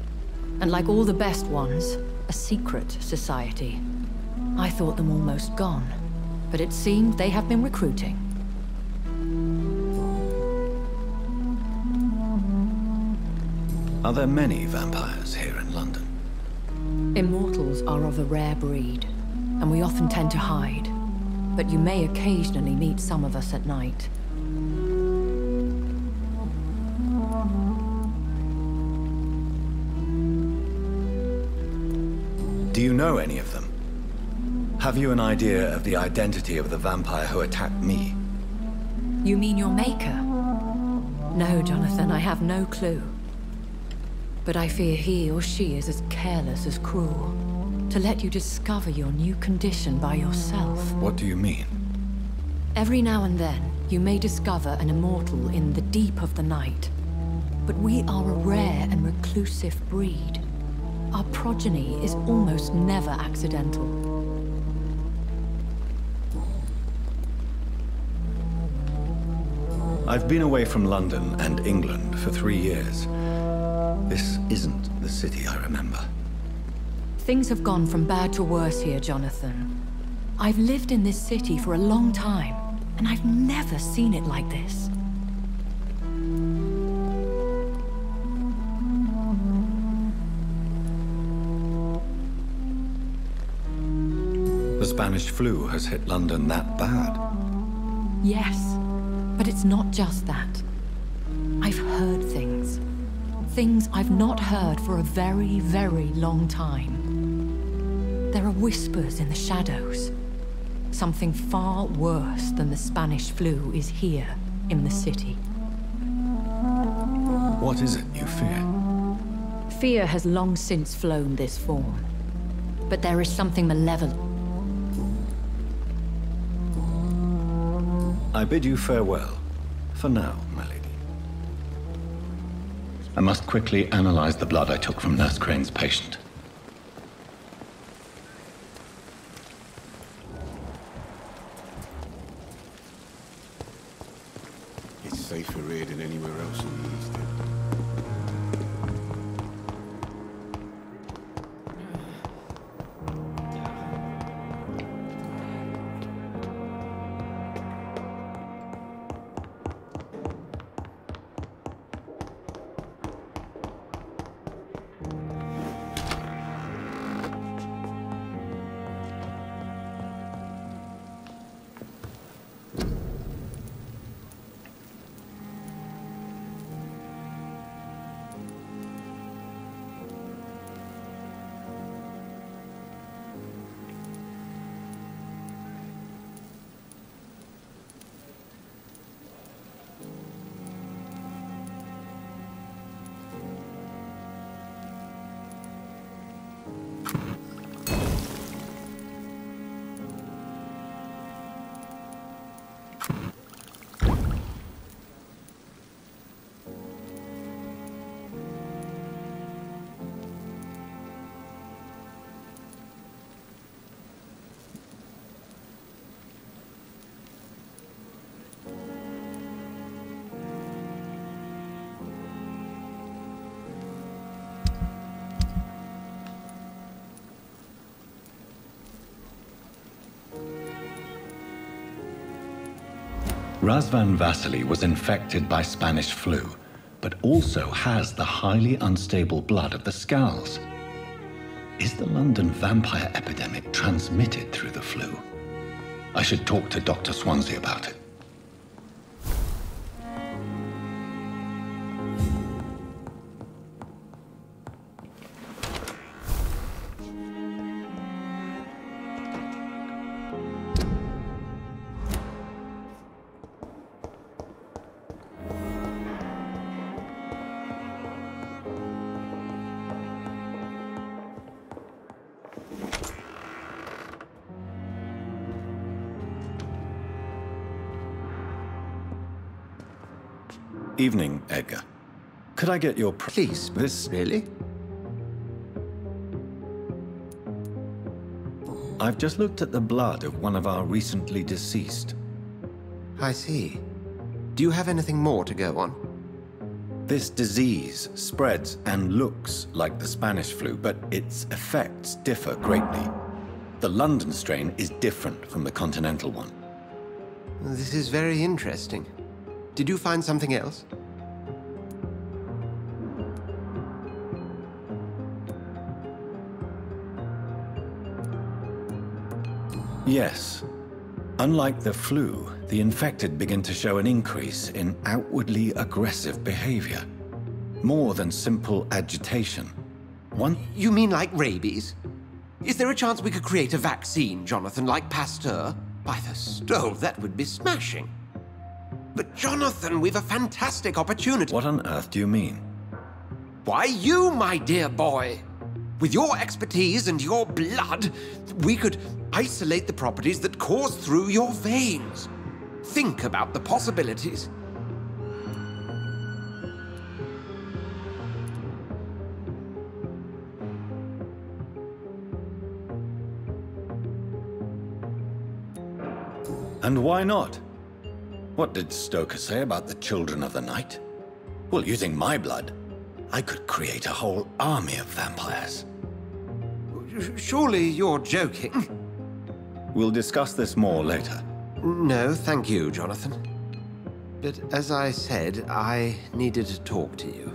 And like all the best ones, a secret society. I thought them almost gone. But it seemed they have been recruiting. Are there many vampires here in London? Immortals are of a rare breed, and we often tend to hide. But you may occasionally meet some of us at night. Do you know any of them? Have you an idea of the identity of the vampire who attacked me? You mean your maker? No, Jonathan, I have no clue. But I fear he or she is as careless as cruel. To let you discover your new condition by yourself. What do you mean? Every now and then, you may discover an immortal in the deep of the night. But we are a rare and reclusive breed. Our progeny is almost never accidental. I've been away from London and England for 3 years. This isn't the city I remember. Things have gone from bad to worse here, Jonathan. I've lived in this city for a long time, and I've never seen it like this. The Spanish flu has hit London that bad. Yes, but it's not just that. I've heard things. Things I've not heard for a very, very long time. There are whispers in the shadows. Something far worse than the Spanish flu is here in the city. What is it you fear? Fear has long since flown this form. But there is something malevolent. I bid you farewell. For now, my lady. I must quickly analyze the blood I took from Nurse Crane's patient. Razvan Vasily was infected by Spanish flu, but also has the highly unstable blood of the Scows. Is the London vampire epidemic transmitted through the flu? I should talk to Dr. Swansea about it. Evening, Edgar. Could I get your... Please, this... Really? I've just looked at the blood of one of our recently deceased. I see. Do you have anything more to go on? This disease spreads and looks like the Spanish flu, but its effects differ greatly. The London strain is different from the continental one. This is very interesting. Did you find something else? Yes. Unlike the flu, the infected begin to show an increase in outwardly aggressive behavior. More than simple agitation. You mean like rabies? Is there a chance we could create a vaccine, Jonathan, like Pasteur? By the stove, that would be smashing. But Jonathan, we've a fantastic opportunity. What on earth do you mean? Why, you, my dear boy. With your expertise and your blood, we could isolate the properties that course through your veins. Think about the possibilities. And why not? What did Stoker say about the Children of the Night? Well, using my blood, I could create a whole army of vampires. Surely you're joking. We'll discuss this more later. No, thank you, Jonathan. But as I said, I needed to talk to you.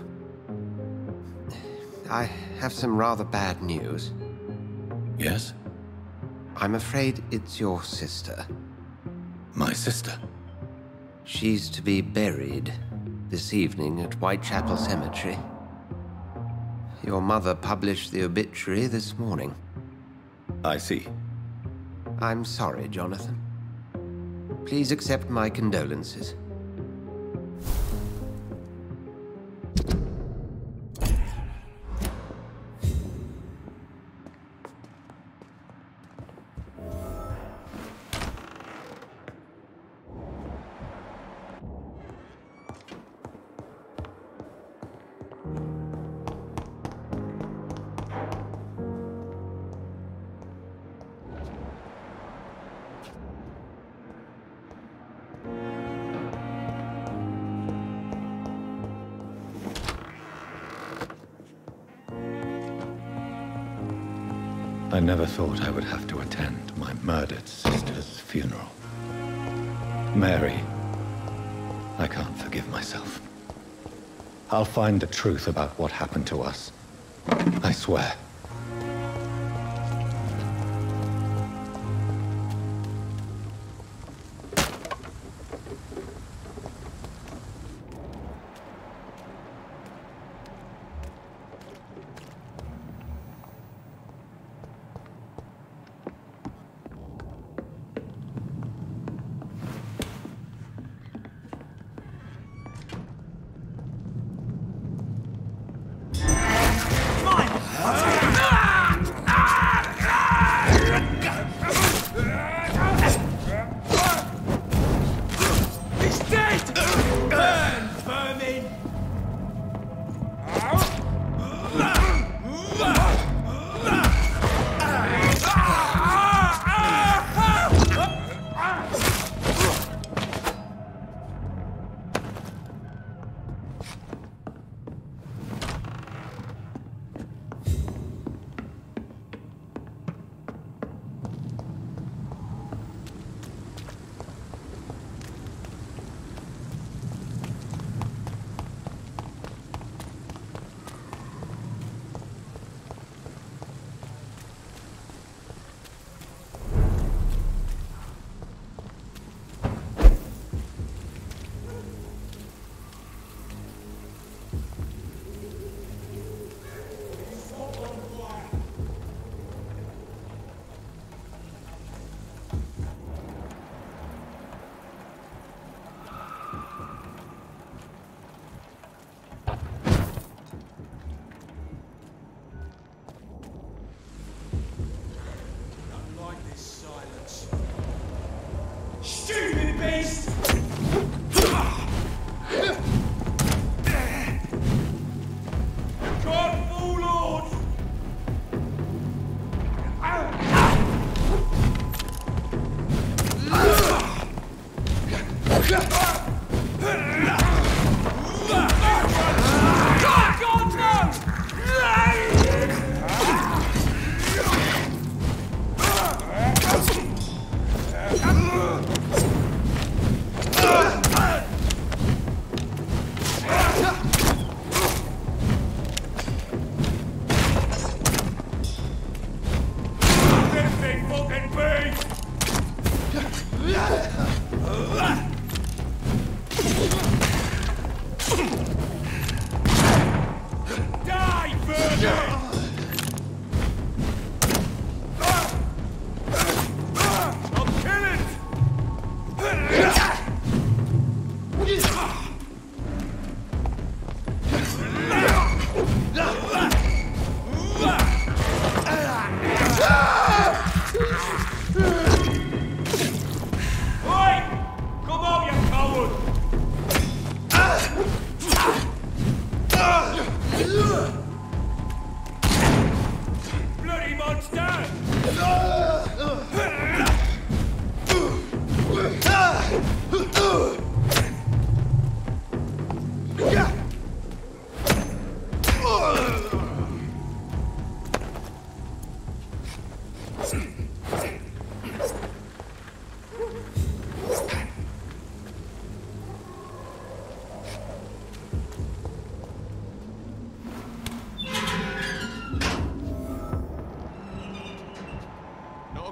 I have some rather bad news. Yes? I'm afraid it's your sister. My sister? She's to be buried this evening at Whitechapel Cemetery. Your mother published the obituary this morning. I see. I'm sorry, Jonathan. Please accept my condolences. I never thought I would have to attend my murdered sister's funeral. Mary, I can't forgive myself. I'll find the truth about what happened to us. I swear.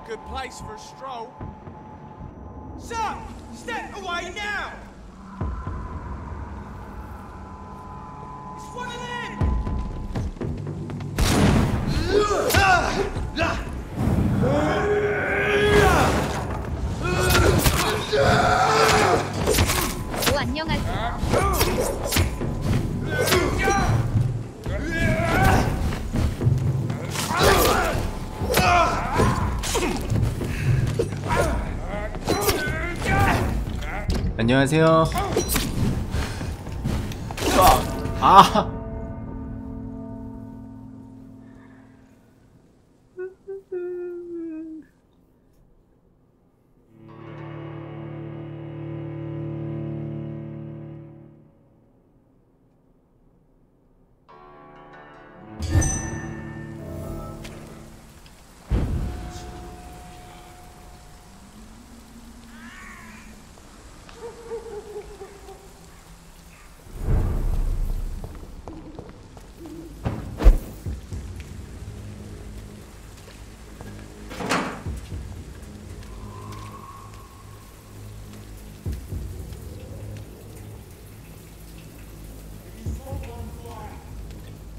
Good place for a stroll. Sir, step away now. It's one of them. 오, 안녕하세요. 안녕하세요. 아.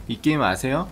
이 게임 아세요?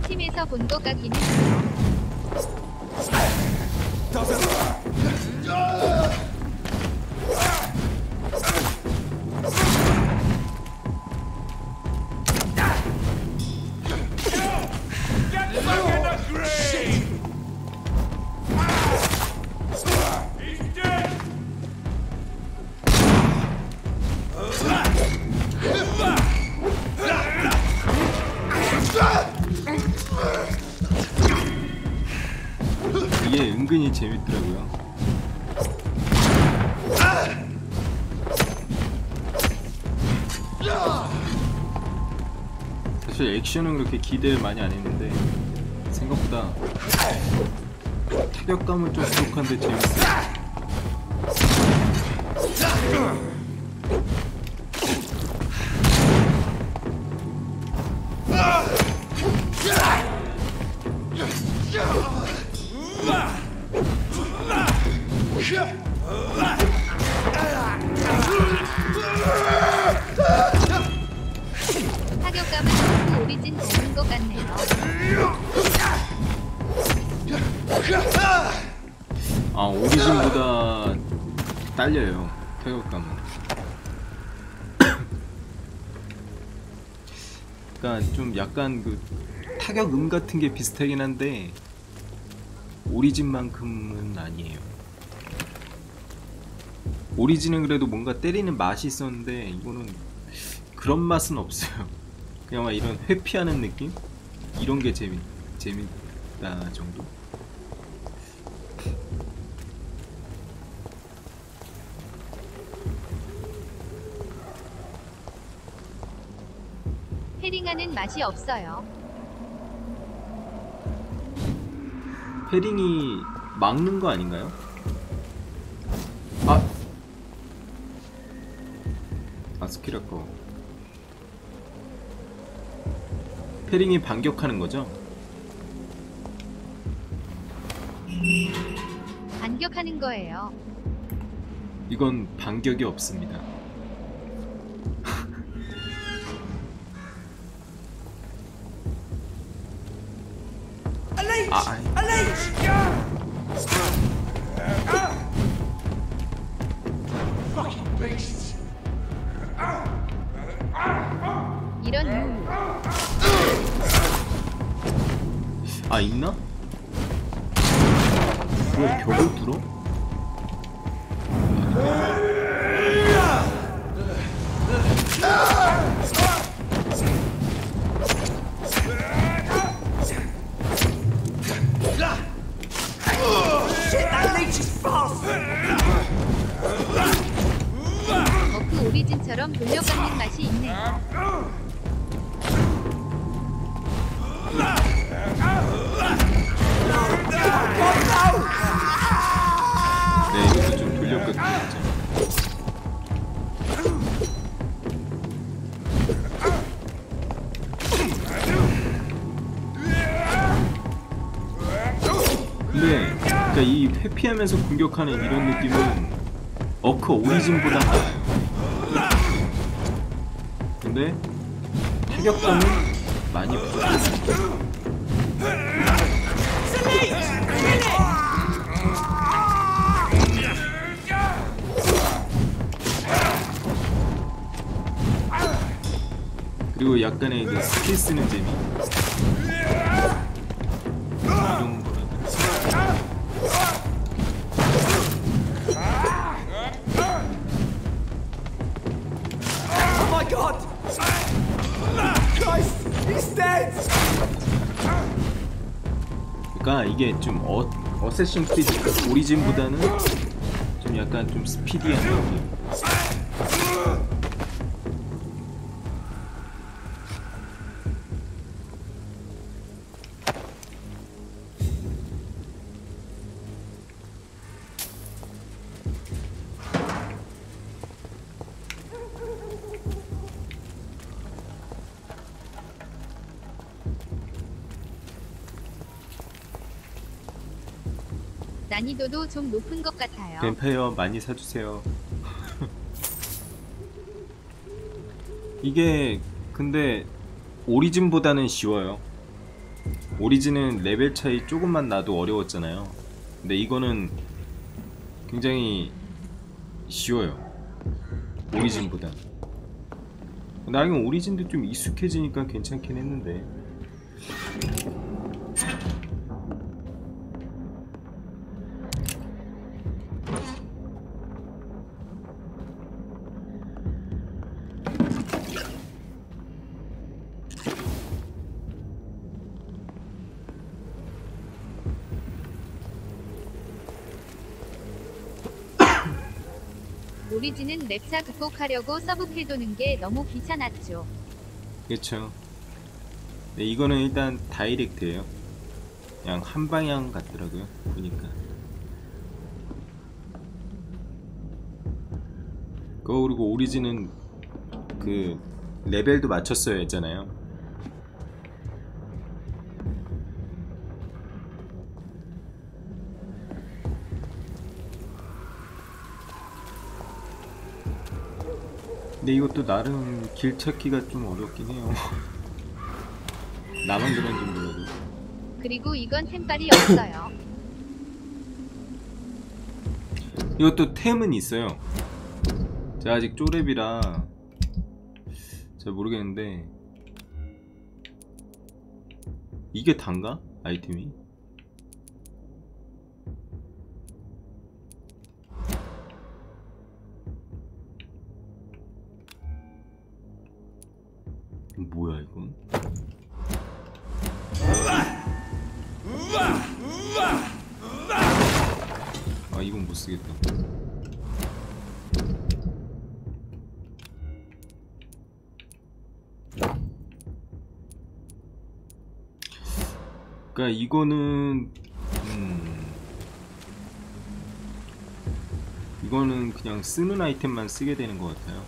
팀에서 본 것 같긴 해. 이게 은근히 재밌더라고요. 사실 액션은 그렇게 기대를 많이 안 했는데 생각보다 타격감은 좀 부족한데 재밌어요. 타격감은 그 오리진 닮은 것 같네요. 아, 오리진보다 딸려요, 타격감은. 그러니까 좀 약간 그 타격음 같은 게 비슷하긴 한데 오리진만큼은 아니에요. 오리진은 그래도 뭔가 때리는 맛이 있었는데 이거는 그런 맛은 없어요. 그냥 막 이런 회피하는 느낌? 이런 게 재밌다 정도? 패링하는 맛이 없어요. 패링이 막는 거 아닌가요? 스킬 아까워. 패링이 반격하는 거죠? 반격하는 거예요. 이건 반격이 없습니다. 이런 유. 있나? 왜 벽을 뚫어? 그 오리진처럼 돌려깎는 맛이 있네요. 네, 이것도 좀 돌려깎기 있죠. 근데 그러니까 이 회피하면서 공격하는 이런 느낌은 어크 오리진보다 나아요. 근데 타격감은 많이 부족해요. 그리고 약간의 그 스킬 쓰는 재미 이런 거라. Oh my God! Christ, he's dead! 그러니까 이게 좀 어쌔신 크리드 오리진보다는 좀 약간 좀 스피디한 느낌. 난이도도 좀 높은 것 같아요. 뱀파이어 많이 사주세요. 이게 근데 오리진보다는 쉬워요. 오리진은 레벨 차이 조금만 나도 어려웠잖아요. 근데 이거는 굉장히 쉬워요. 오리진보다. 나중에 오리진도 좀 익숙해지니까 괜찮긴 했는데. 오리진은 랩차 극복하려고 서브킬 도는 게 너무 귀찮았죠. 그렇죠. 네, 이거는 일단 다이렉트예요. 그냥 한 방향 같더라고요. 보니까. 그리고 오리진은 그 레벨도 맞췄어야 했잖아요. 근데 이것도 나름 길 찾기가 좀 어렵긴 해요. 나만 그런지 몰라도. 그리고 이건 템빨이 없어요. 이것도 템은 있어요. 제가 아직 쪼렙이라 잘 모르겠는데 이게 단가? 아이템이? 뭐야 이건? 아 이건 못 쓰겠다. 그러니까 이거는 이거는 그냥 쓰는 아이템만 쓰게 되는 것 같아요.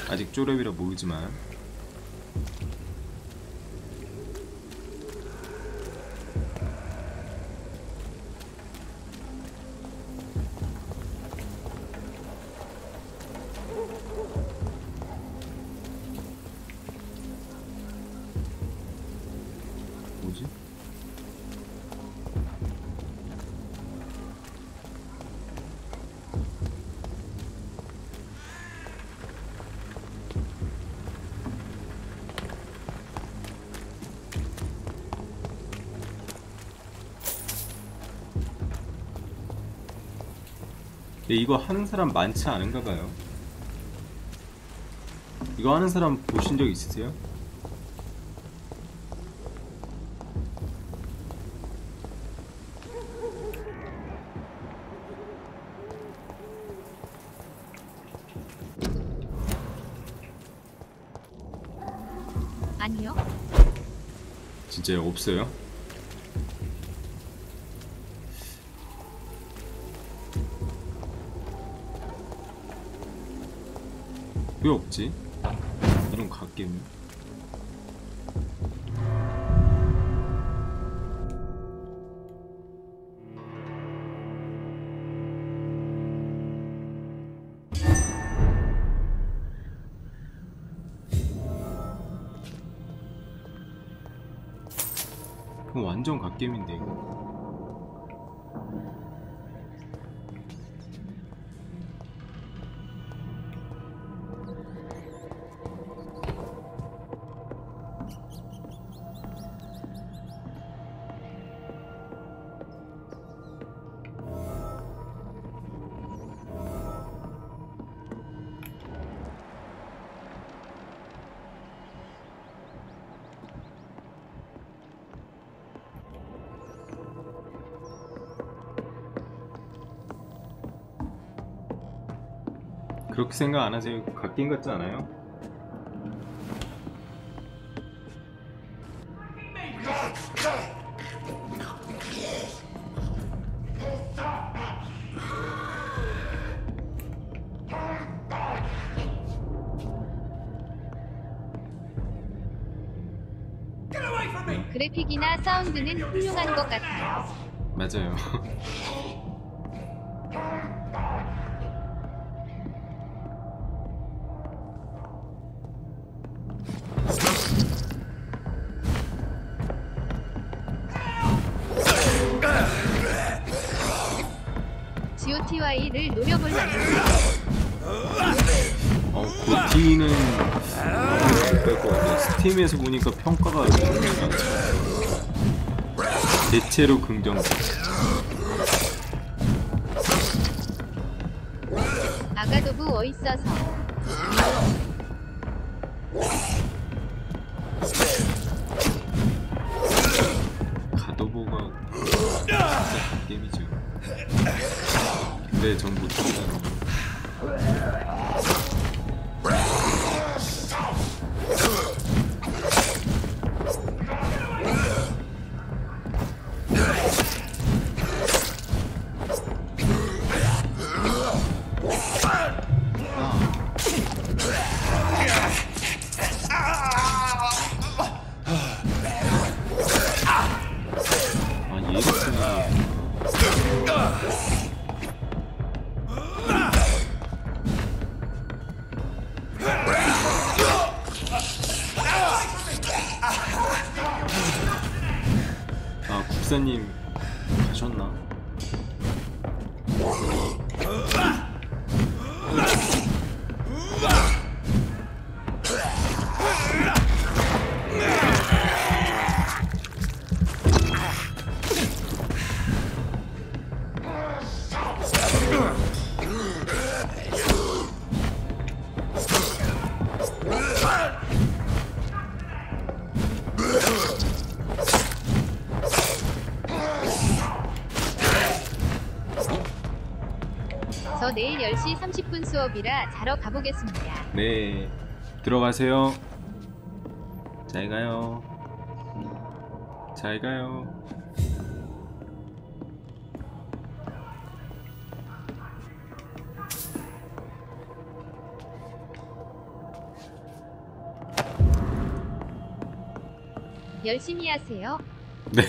아직 쪼렙이라 모르지만. 뭐지? 이거 하는 사람 많지 않은가 봐요. 이거 하는 사람 보신 적 있으세요? 아니요. 진짜요? 없어요? 왜 없지? 이런 갓겜이. 그럼 완전 갓겜인데 이거. 그렇게 생각 안 하세요? 갓게임 같지 않아요? 그래픽이나 사운드는 훌륭한 것 같아요. 맞아요. GOTY를 노려볼라요. 고티는 뺄 것 같아요. 스팀에서 보니까 평가가 대체로 긍정적. 아가도브 어있어서. 가도보가 진짜 게임이죠. 근데 전 못한다. 국사님 가셨나? 저 내일 10시 30분 수업이라 자러 가보겠습니다. 네, 들어가세요. 잘 가요. 잘 가요. 열심히 하세요. 네.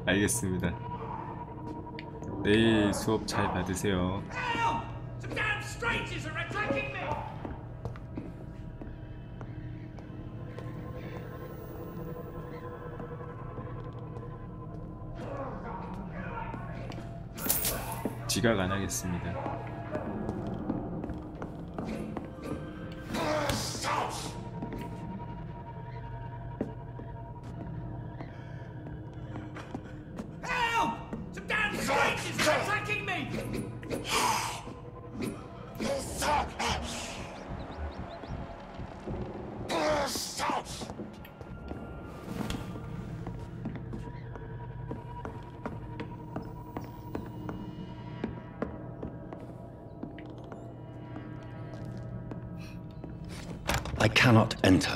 알겠습니다. 내일 수업 잘 받으세요. Some damn strangers are attacking me! 지각 안 하겠습니다. Help! Some damn strangers are attacking me! I cannot enter.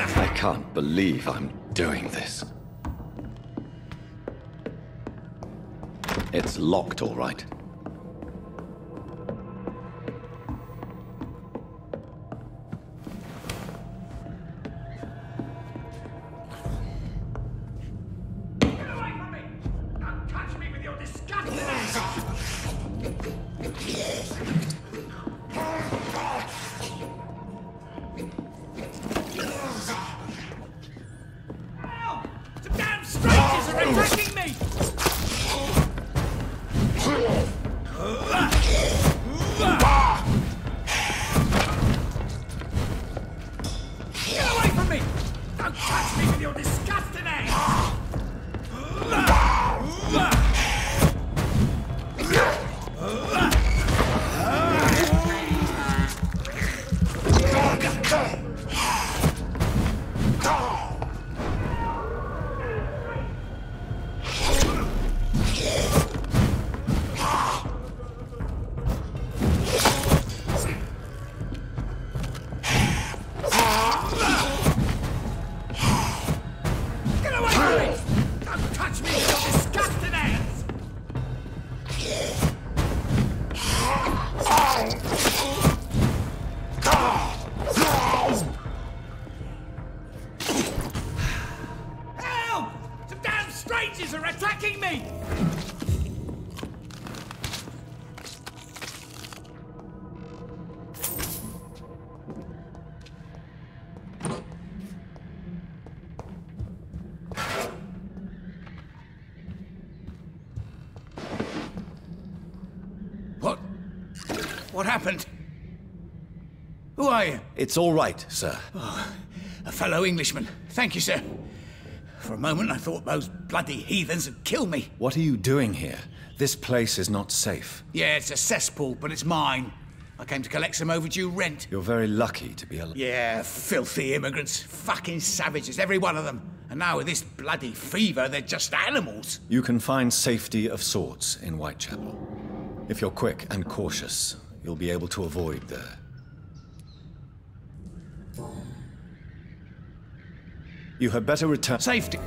I can't believe I'm doing this. It's locked, all right. What happened? Who are you? It's all right, sir. Oh, a fellow Englishman. Thank you, sir. For a moment, I thought those bloody heathens had killed me. What are you doing here? This place is not safe. Yeah, it's a cesspool, but it's mine. I came to collect some overdue rent. You're very lucky to be alive. Yeah, filthy immigrants. Fucking savages, every one of them. And now with this bloody fever, they're just animals. You can find safety of sorts in Whitechapel. If you're quick and cautious, you'll be able to avoid the... You had better return... Safety!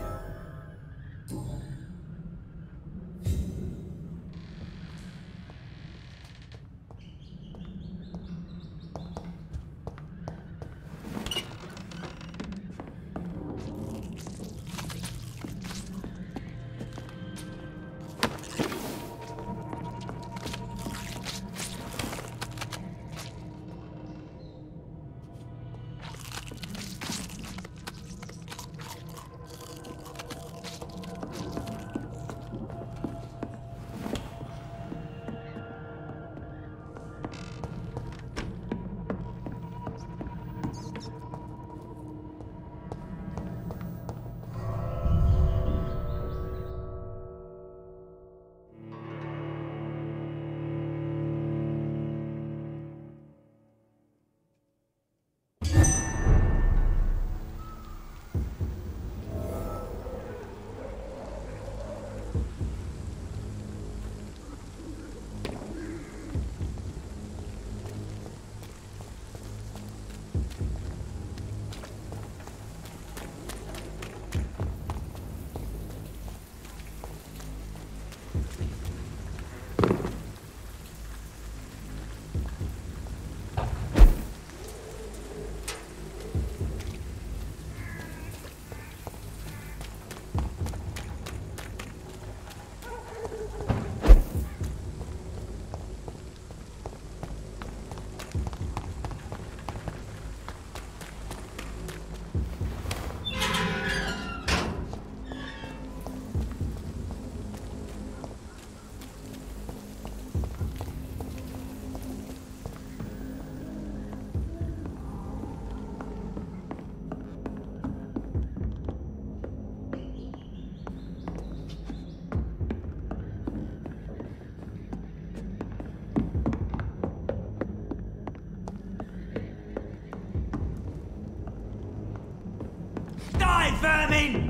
Vermin!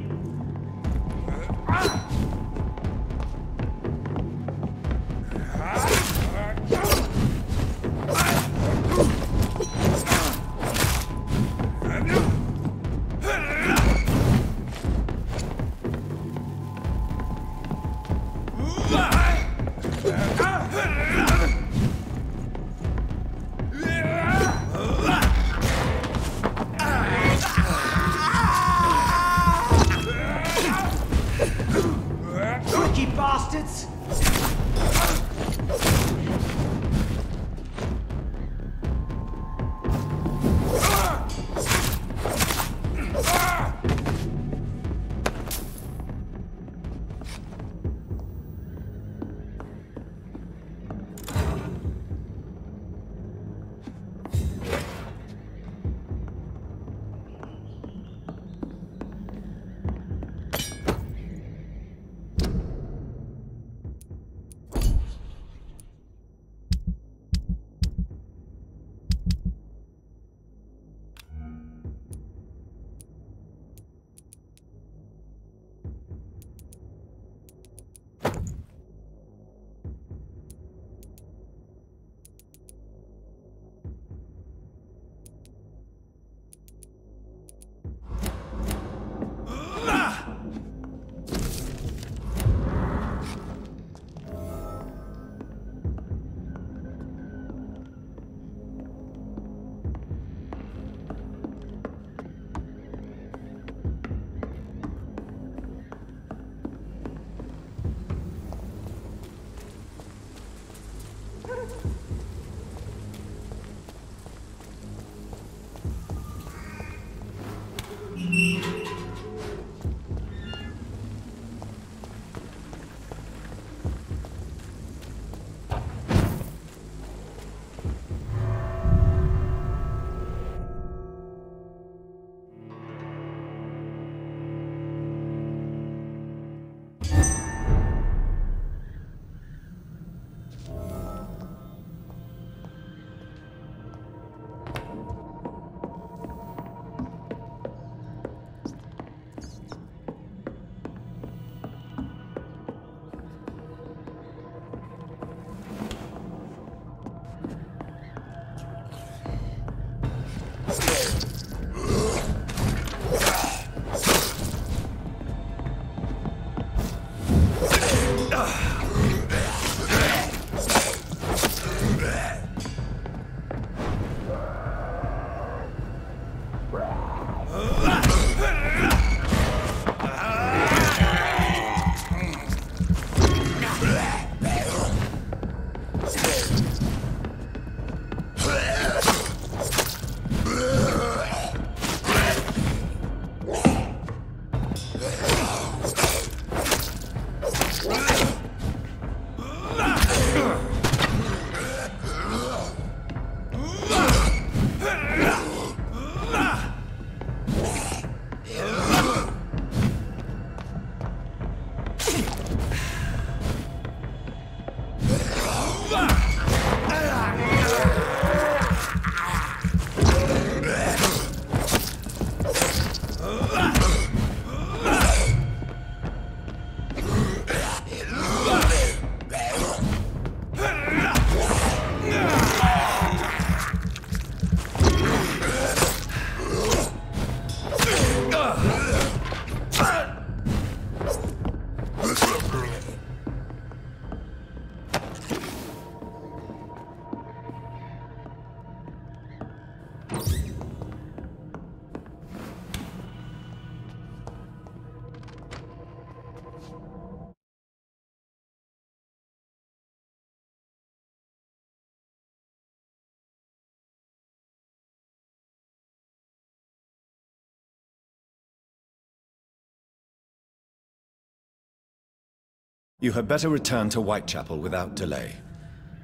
You had better return to Whitechapel without delay.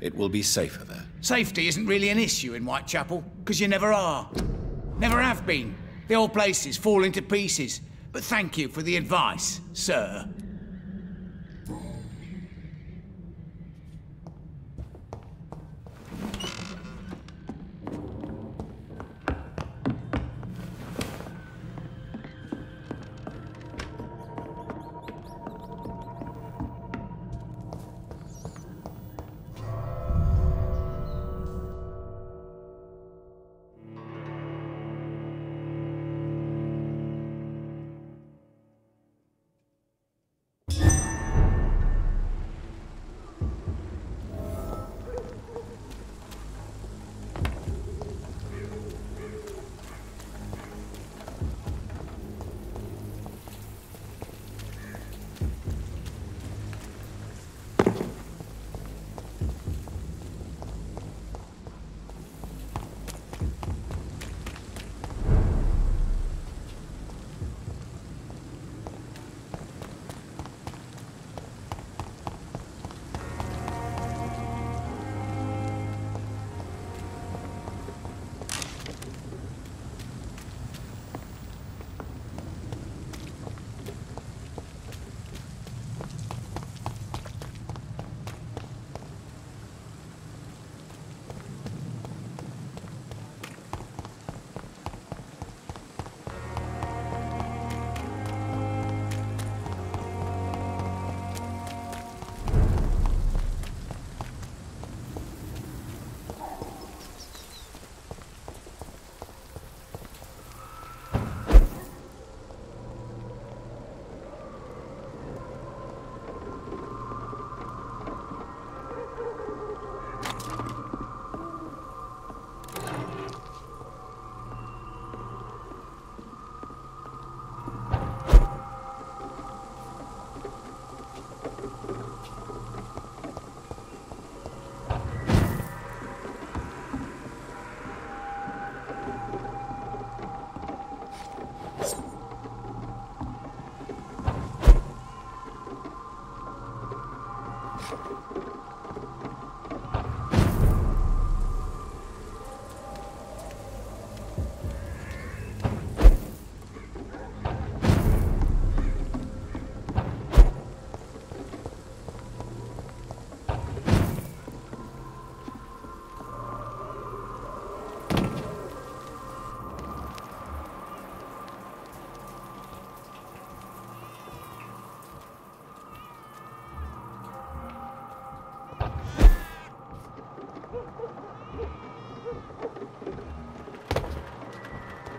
It will be safer there. Safety isn't really an issue in Whitechapel, because you never are. Never have been. The old place is falling to pieces. But thank you for the advice, sir.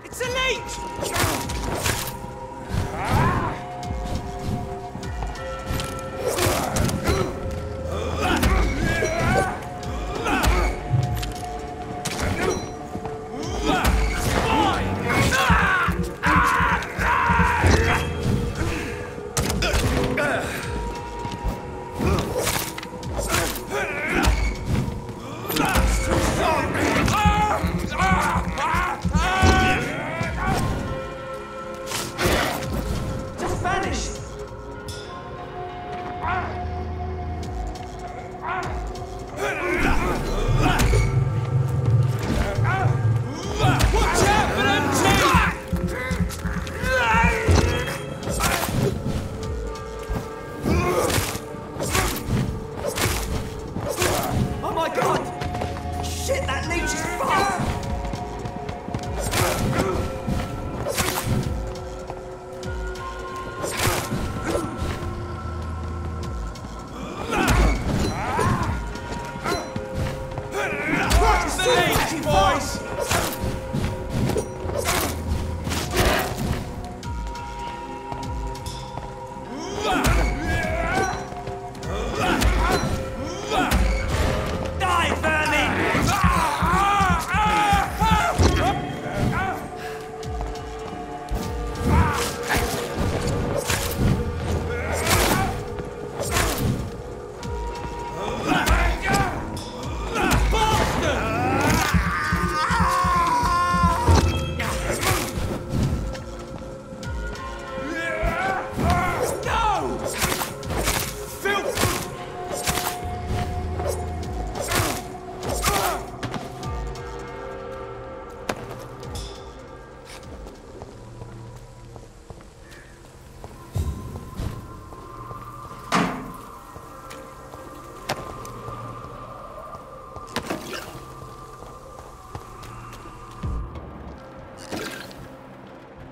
It's a leech!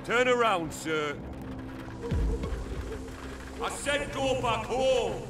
Turn around, sir. I said go back home.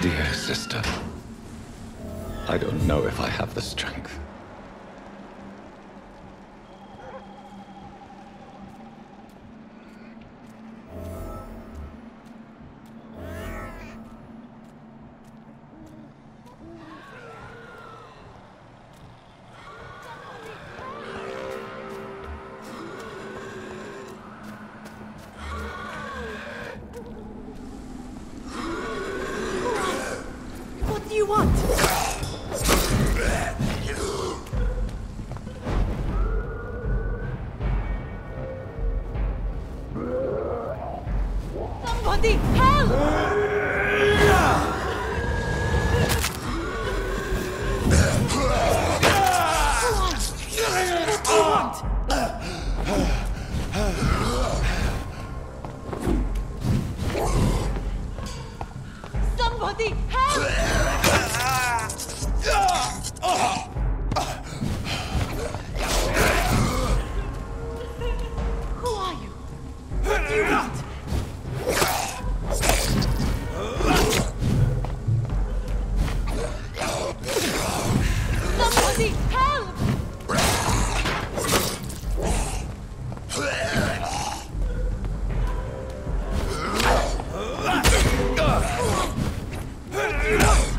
Dear sister, I don't know if I have the strength. Help!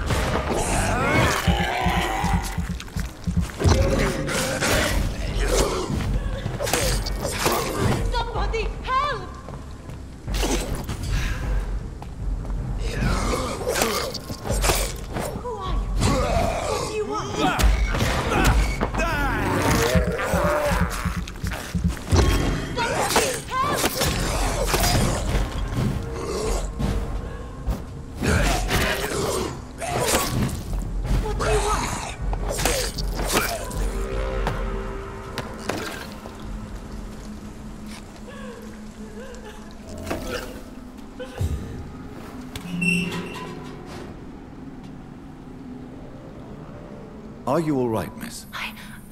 Are you all right, miss?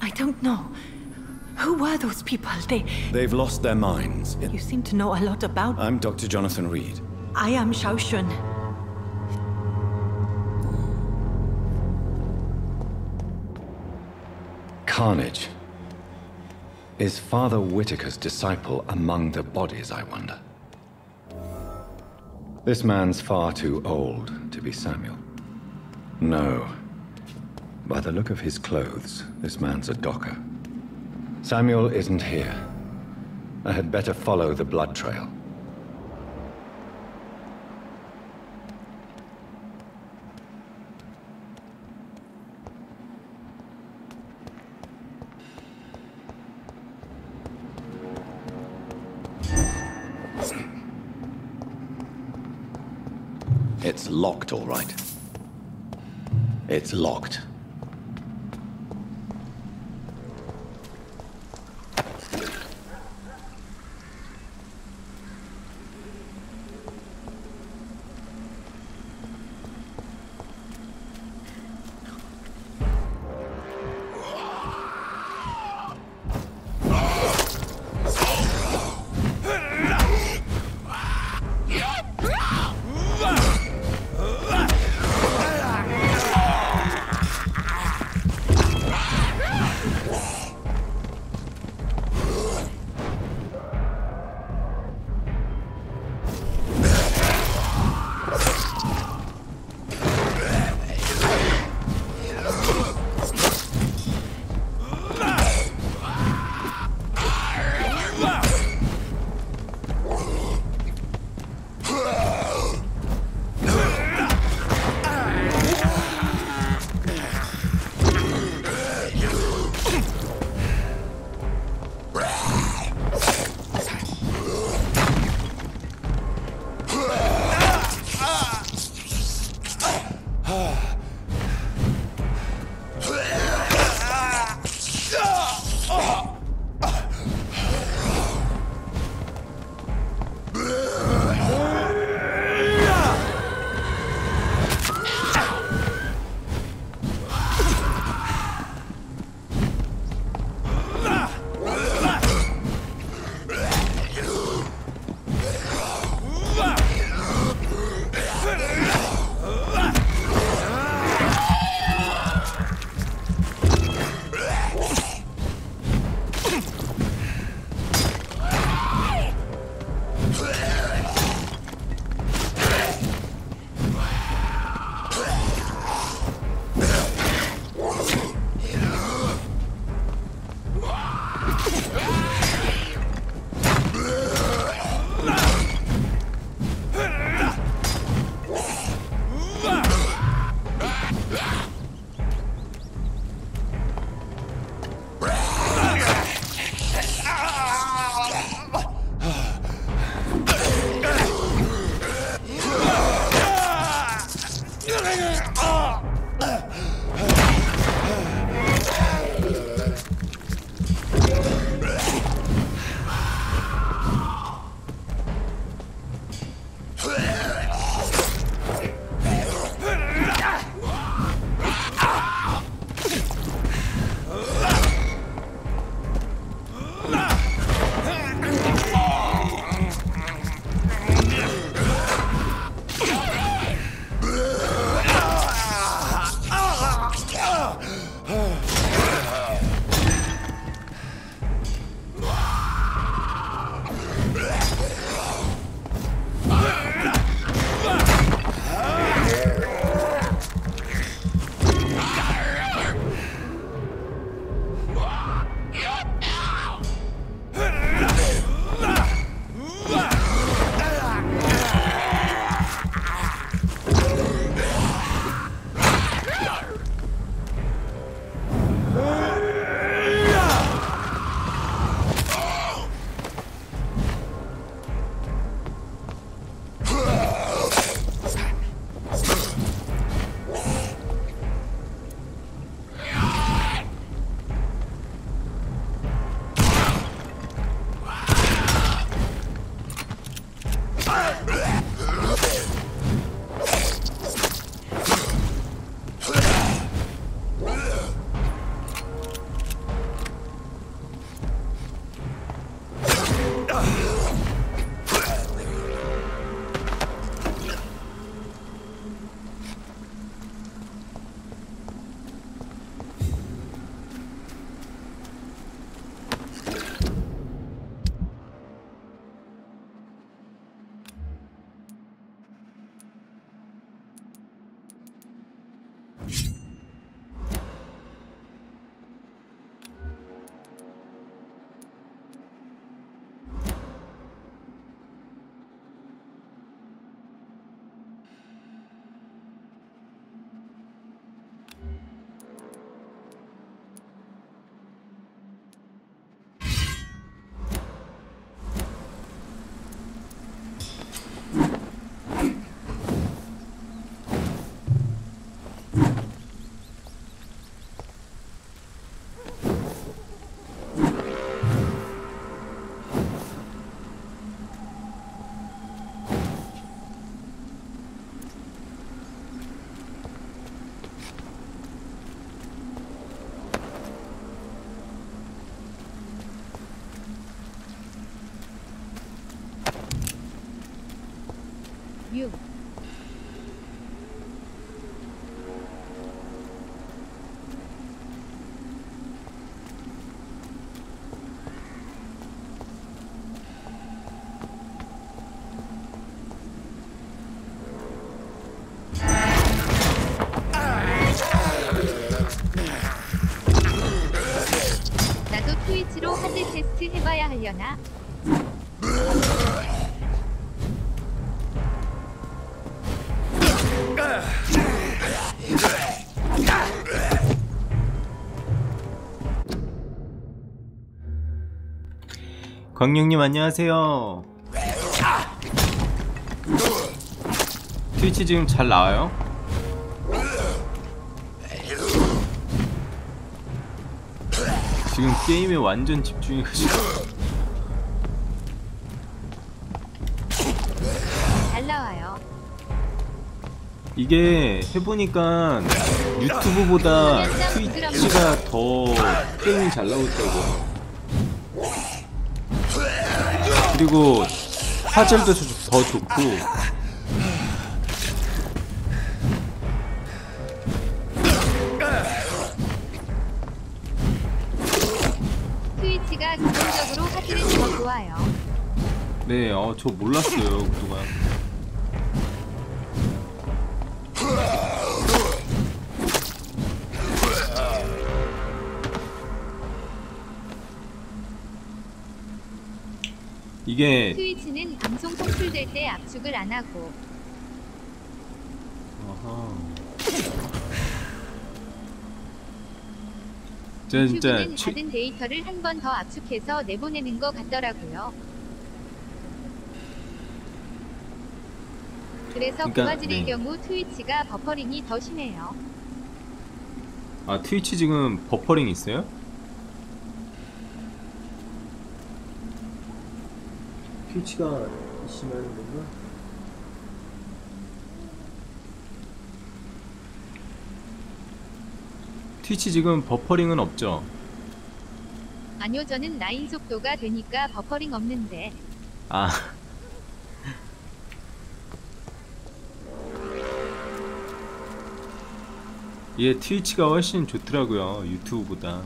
I don't know. Who were those people? They've lost their minds. You seem to know a lot about... I'm Dr. Jonathan Reed. I am Shaoshun. Carnage. Is Father Whitaker's disciple among the bodies, I wonder? This man's far too old to be Samuel. No. By the look of his clothes, this man's a docker. Samuel isn't here. I had better follow the blood trail. It's locked, all right. It's locked. 뮤. 나도 트위치로 하드 테스트 해봐야 하려나? 광룡님 안녕하세요. 트위치 지금 잘 나와요? 지금 게임에 완전 집중해가지고 잘 나와요. 이게 해보니까 유튜브보다 트위치가 더 게임이 잘 나오더라고요. 그리고 화질도 더 좋고 트위치가 기본적으로 화질이 더 좋아요. 네, 저 몰랐어요 그동안. 이게 트위치는 방송 송출될 때 압축을 안 하고. 유튜브는 받은 데이터를 한 번 더 압축해서 내보내는 것 같더라고요. 그래서 고화질의 경우 트위치가 버퍼링이 더 심해요. 아, 트위치 지금 버퍼링 있어요? 트위치가 심한 건가? 트위치 지금 버퍼링은 없죠? 아니요, 저는 라인 속도가 되니까 버퍼링 없는데. 아. 얘 트위치가 훨씬 좋더라고요, 유튜브보다.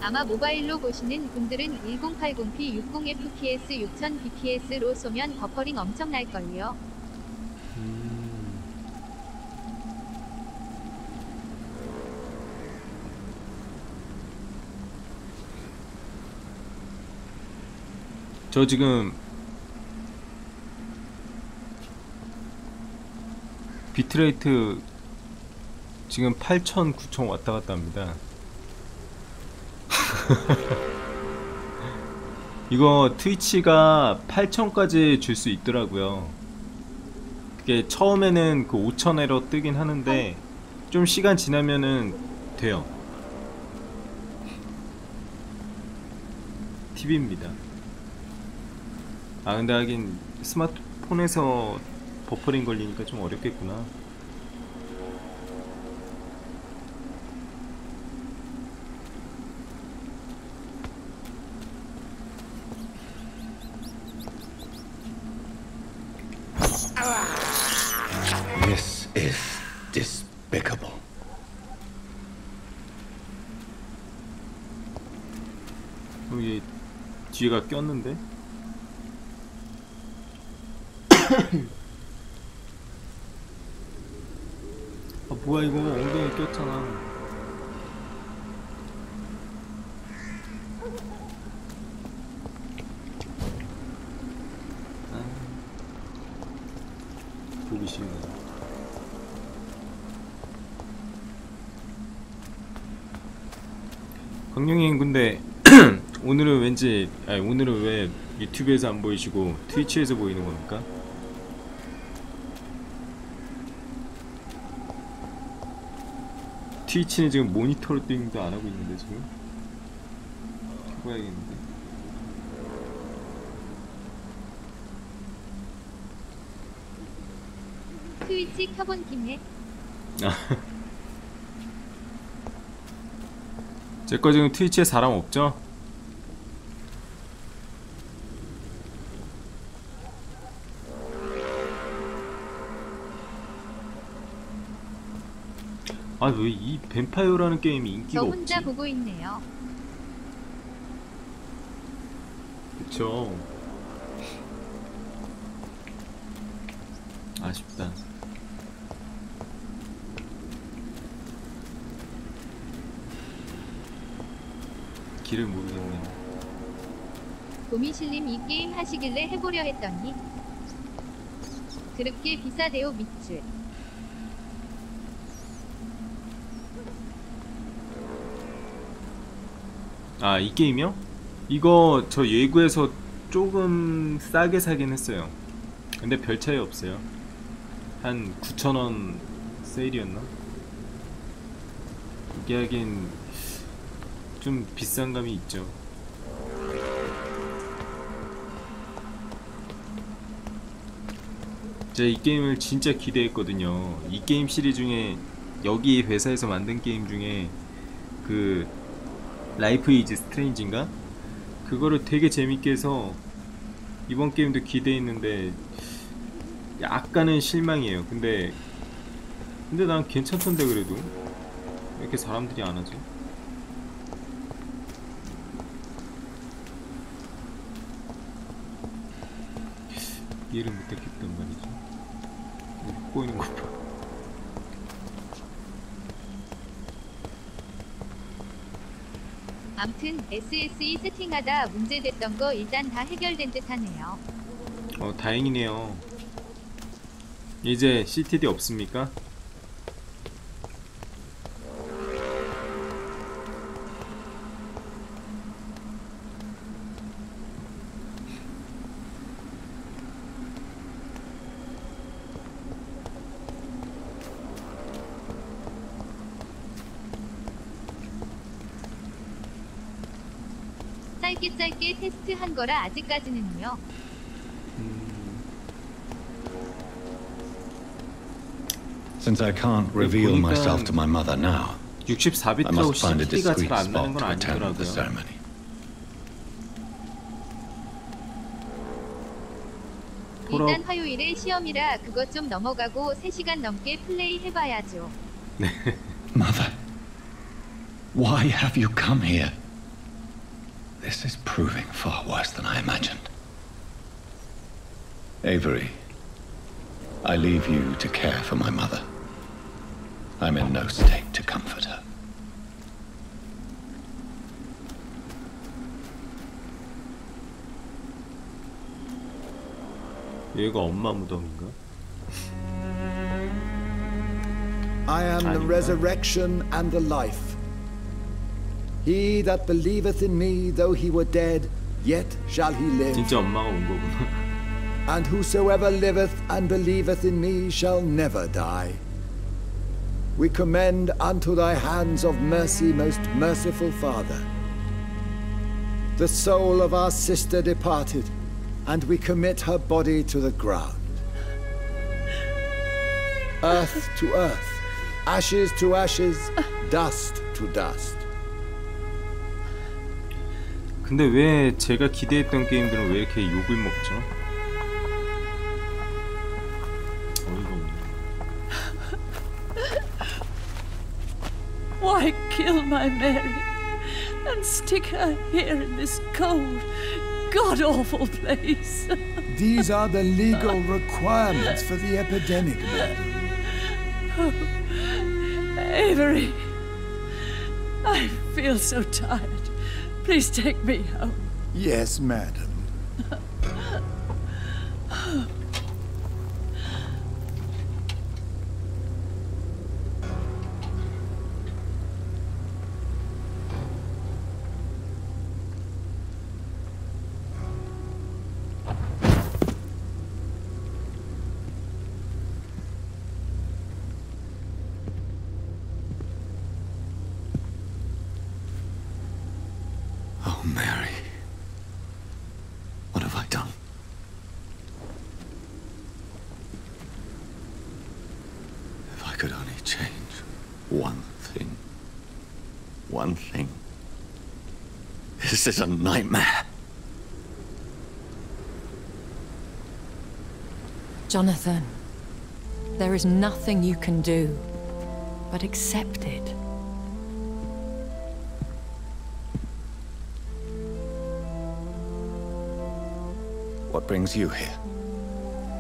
아마 모바일로 보시는 분들은 1080p 60fps 6000bps로 쏘면 버퍼링 엄청 날걸요. 저 지금 비트레이트 지금 8000, 9000 왔다 갔다 합니다. 이거 트위치가 8000까지 줄 수 있더라고요. 그게 처음에는 그 5000에러 뜨긴 하는데 좀 시간 지나면은 돼요. 팁입니다. 아, 근데 하긴 스마트폰에서 버퍼링 걸리니까 좀 어렵겠구나. This is despicable. 여기 뒤에가 꼈는데? 아, 뭐야 이거 엉덩이 꼈잖아. 보기 싫네. 강룡님 근데 오늘은 왠지 오늘은 왜 유튜브에서 안 보이시고 트위치에서 보이는 겁니까? 트위치는 지금 모니터링도 안 하고 있는데 지금 해봐야겠는데. 트위치 켜본 김에. 제 거 지금 트위치에 사람 없죠? 아, 왜 이 뱀파이어라는 게임이 인기가 저 없지? 혼자 보고 있네요. 그쵸. 아쉽다. 길을 모르겠네. 도미실님 이 게임 하시길래 해보려 했더니 그렇게 비싸대요 밑줄. 아, 이 게임이요? 이거 저 예고에서 조금 싸게 사긴 했어요. 근데 별 차이 없어요. 한 9,000원 세일이었나? 이게 하긴 좀 비싼 감이 있죠. 제가 이 게임을 진짜 기대했거든요. 이 게임 시리즈 중에, 여기 회사에서 만든 게임 중에 그 라이프 이즈 스트레인지인가? 그거를 되게 재밌게 해서 이번 게임도 기대했는데 약간은 실망이에요. 근데 난 괜찮던데. 그래도 왜 이렇게 사람들이 안 하지? 이해를 못했단 말이지. 꼬이는 거 봐. 암튼 SSE 세팅하다 문제됐던 거 일단 다 해결된 듯 하네요. 다행이네요. 이제 CTD 없습니까? 짧게 테스트한 거라 아직까지는요. Since I can't reveal myself to my mother now, 64비트라고 CTD가 잘 안 나는 건 아니더라고요. 일단 화요일에 시험이라 그것 좀 넘어가고 3시간 넘게 플레이 해봐야죠. Mother, why have you come here? This is proving far worse than I imagined. Avery, I leave you to care for my mother. I'm in no state to comfort her. 얘가 엄마 무덤인가? I am the resurrection and the life. He that believeth in me, though he were dead, yet shall he live. 진짜 엄마가 온 거구나. And whosoever liveth and believeth in me shall never die. We commend unto thy hands of mercy, most merciful Father, the soul of our sister departed, and we commit her body to the ground. Earth to earth, ashes to ashes, dust to dust. 근데 왜 제가 기대했던 게임들은 왜 이렇게 욕을 먹죠? 어이가 없네. Why kill my Mary and stick her here in this cold, god-awful place? These are the legal requirements for the epidemic, madam. Oh, Avery, I feel so tired. Please take me home. Yes, madam. One thing. One thing. This is a nightmare. Jonathan, there is nothing you can do but accept it. What brings you here?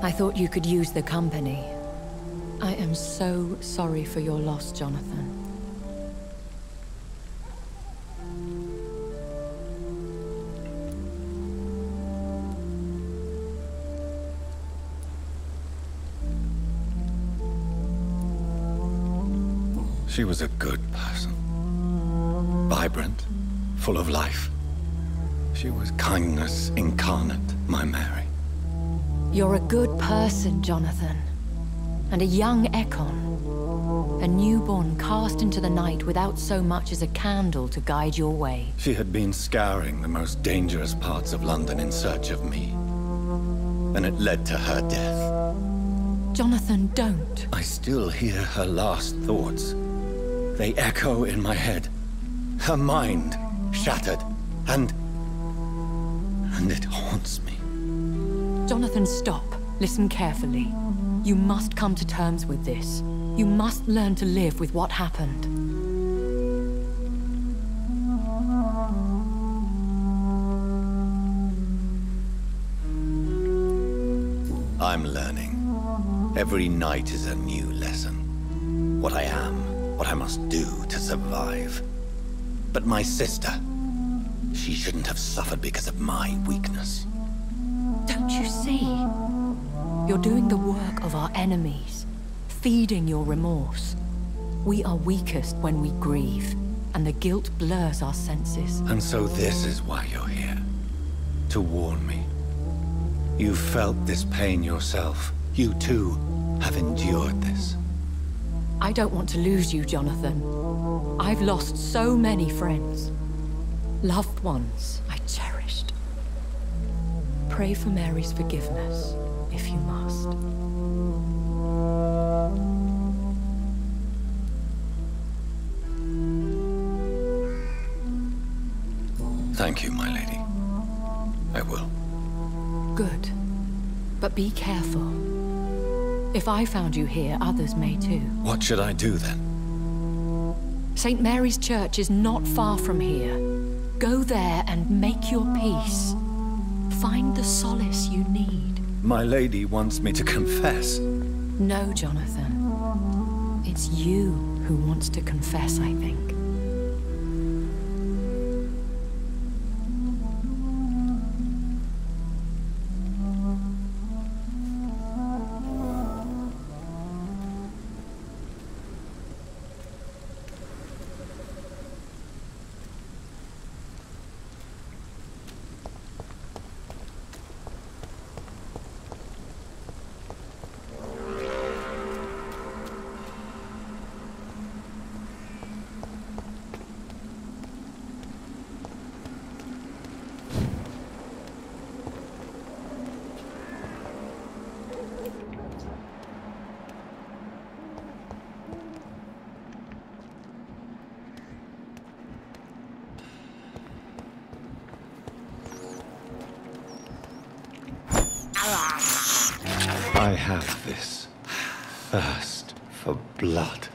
I thought you could use the company. I am so sorry for your loss, Jonathan. She was a good person. Vibrant, full of life. She was kindness incarnate, my Mary. You're a good person, Jonathan. And a young Ekon. A newborn cast into the night without so much as a candle to guide your way. She had been scouring the most dangerous parts of London in search of me. And it led to her death. Jonathan, don't. I still hear her last thoughts. They echo in my head. Her mind shattered, and it haunts me. Jonathan, stop. Listen carefully. You must come to terms with this. You must learn to live with what happened. I'm learning. Every night is a new lesson. What I am, what I must do to survive. But my sister, she shouldn't have suffered because of my weakness. Don't you see? You're doing the work of our enemies, feeding your remorse. We are weakest when we grieve, and the guilt blurs our senses. And so this is why you're here. To warn me. You felt this pain yourself. You too have endured this. I don't want to lose you, Jonathan. I've lost so many friends. Loved ones I cherished. Pray for Mary's forgiveness, if you must. Thank you, my lady. I will. Good. But be careful. If I found you here, others may too. What should I do then? St. Mary's Church is not far from here. Go there and make your peace. Find the solace you need. My lady wants me to confess. No, Jonathan. It's you who wants to confess, I think. I have this thirst for blood.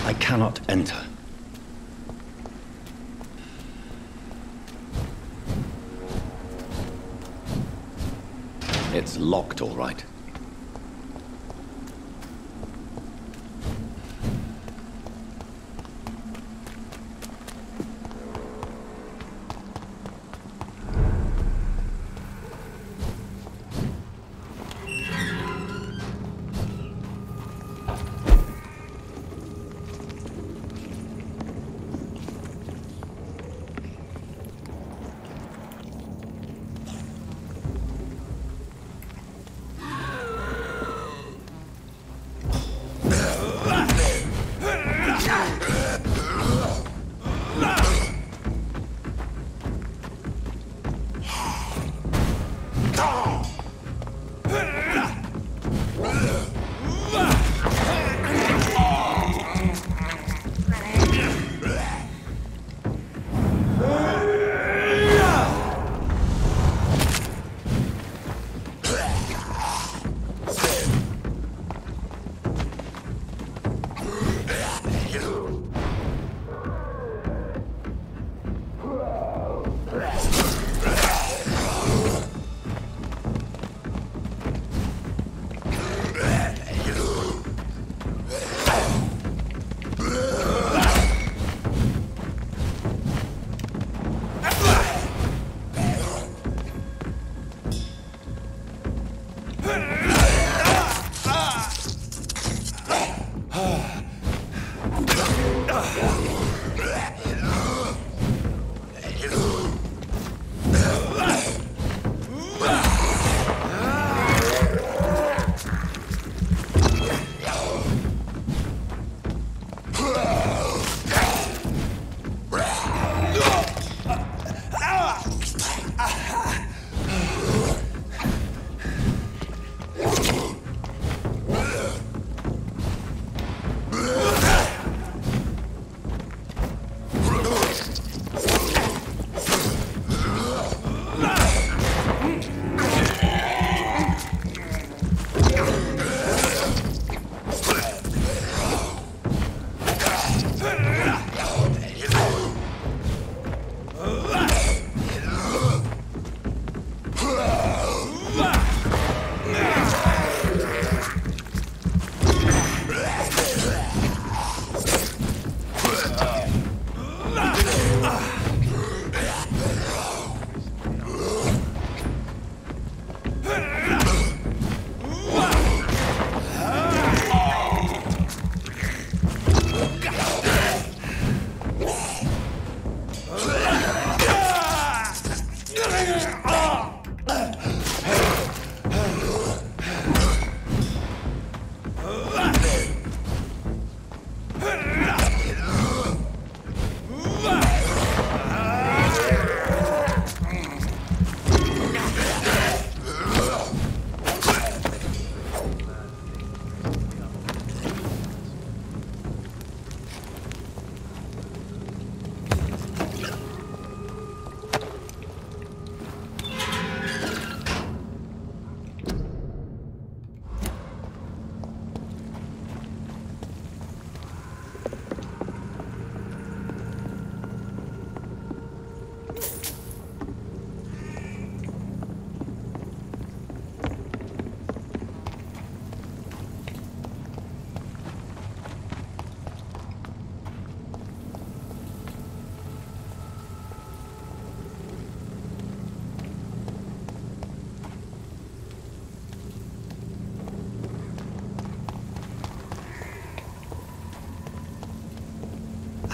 I cannot enter. It's locked, all right.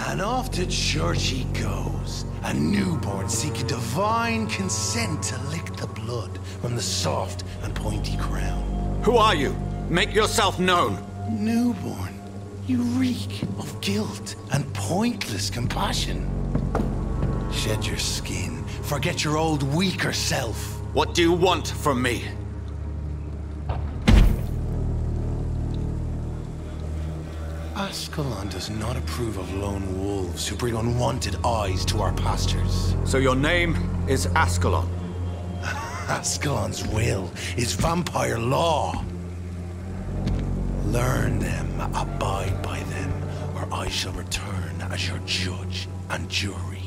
And off to church he goes, a newborn seeking divine consent to lick the blood from the soft and pointy crown. Who are you? Make yourself known. Newborn, you reek of guilt and pointless compassion. Shed your skin, forget your old weaker self. What do you want from me? Ascalon does not approve of lone wolves who bring unwanted eyes to our pastures. So your name is Ascalon? Ascalon's will is vampire law. Learn them, abide by them, or I I shall return as your judge and jury.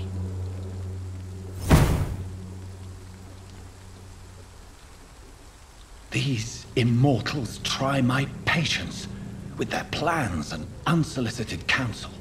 These immortals try my patience with their plans and unsolicited counsel.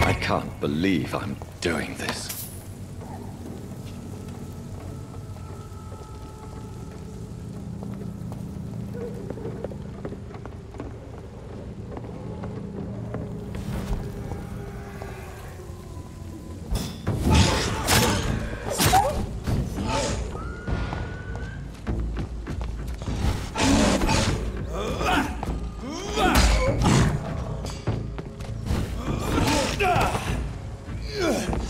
I can't believe I'm doing this. Ugh!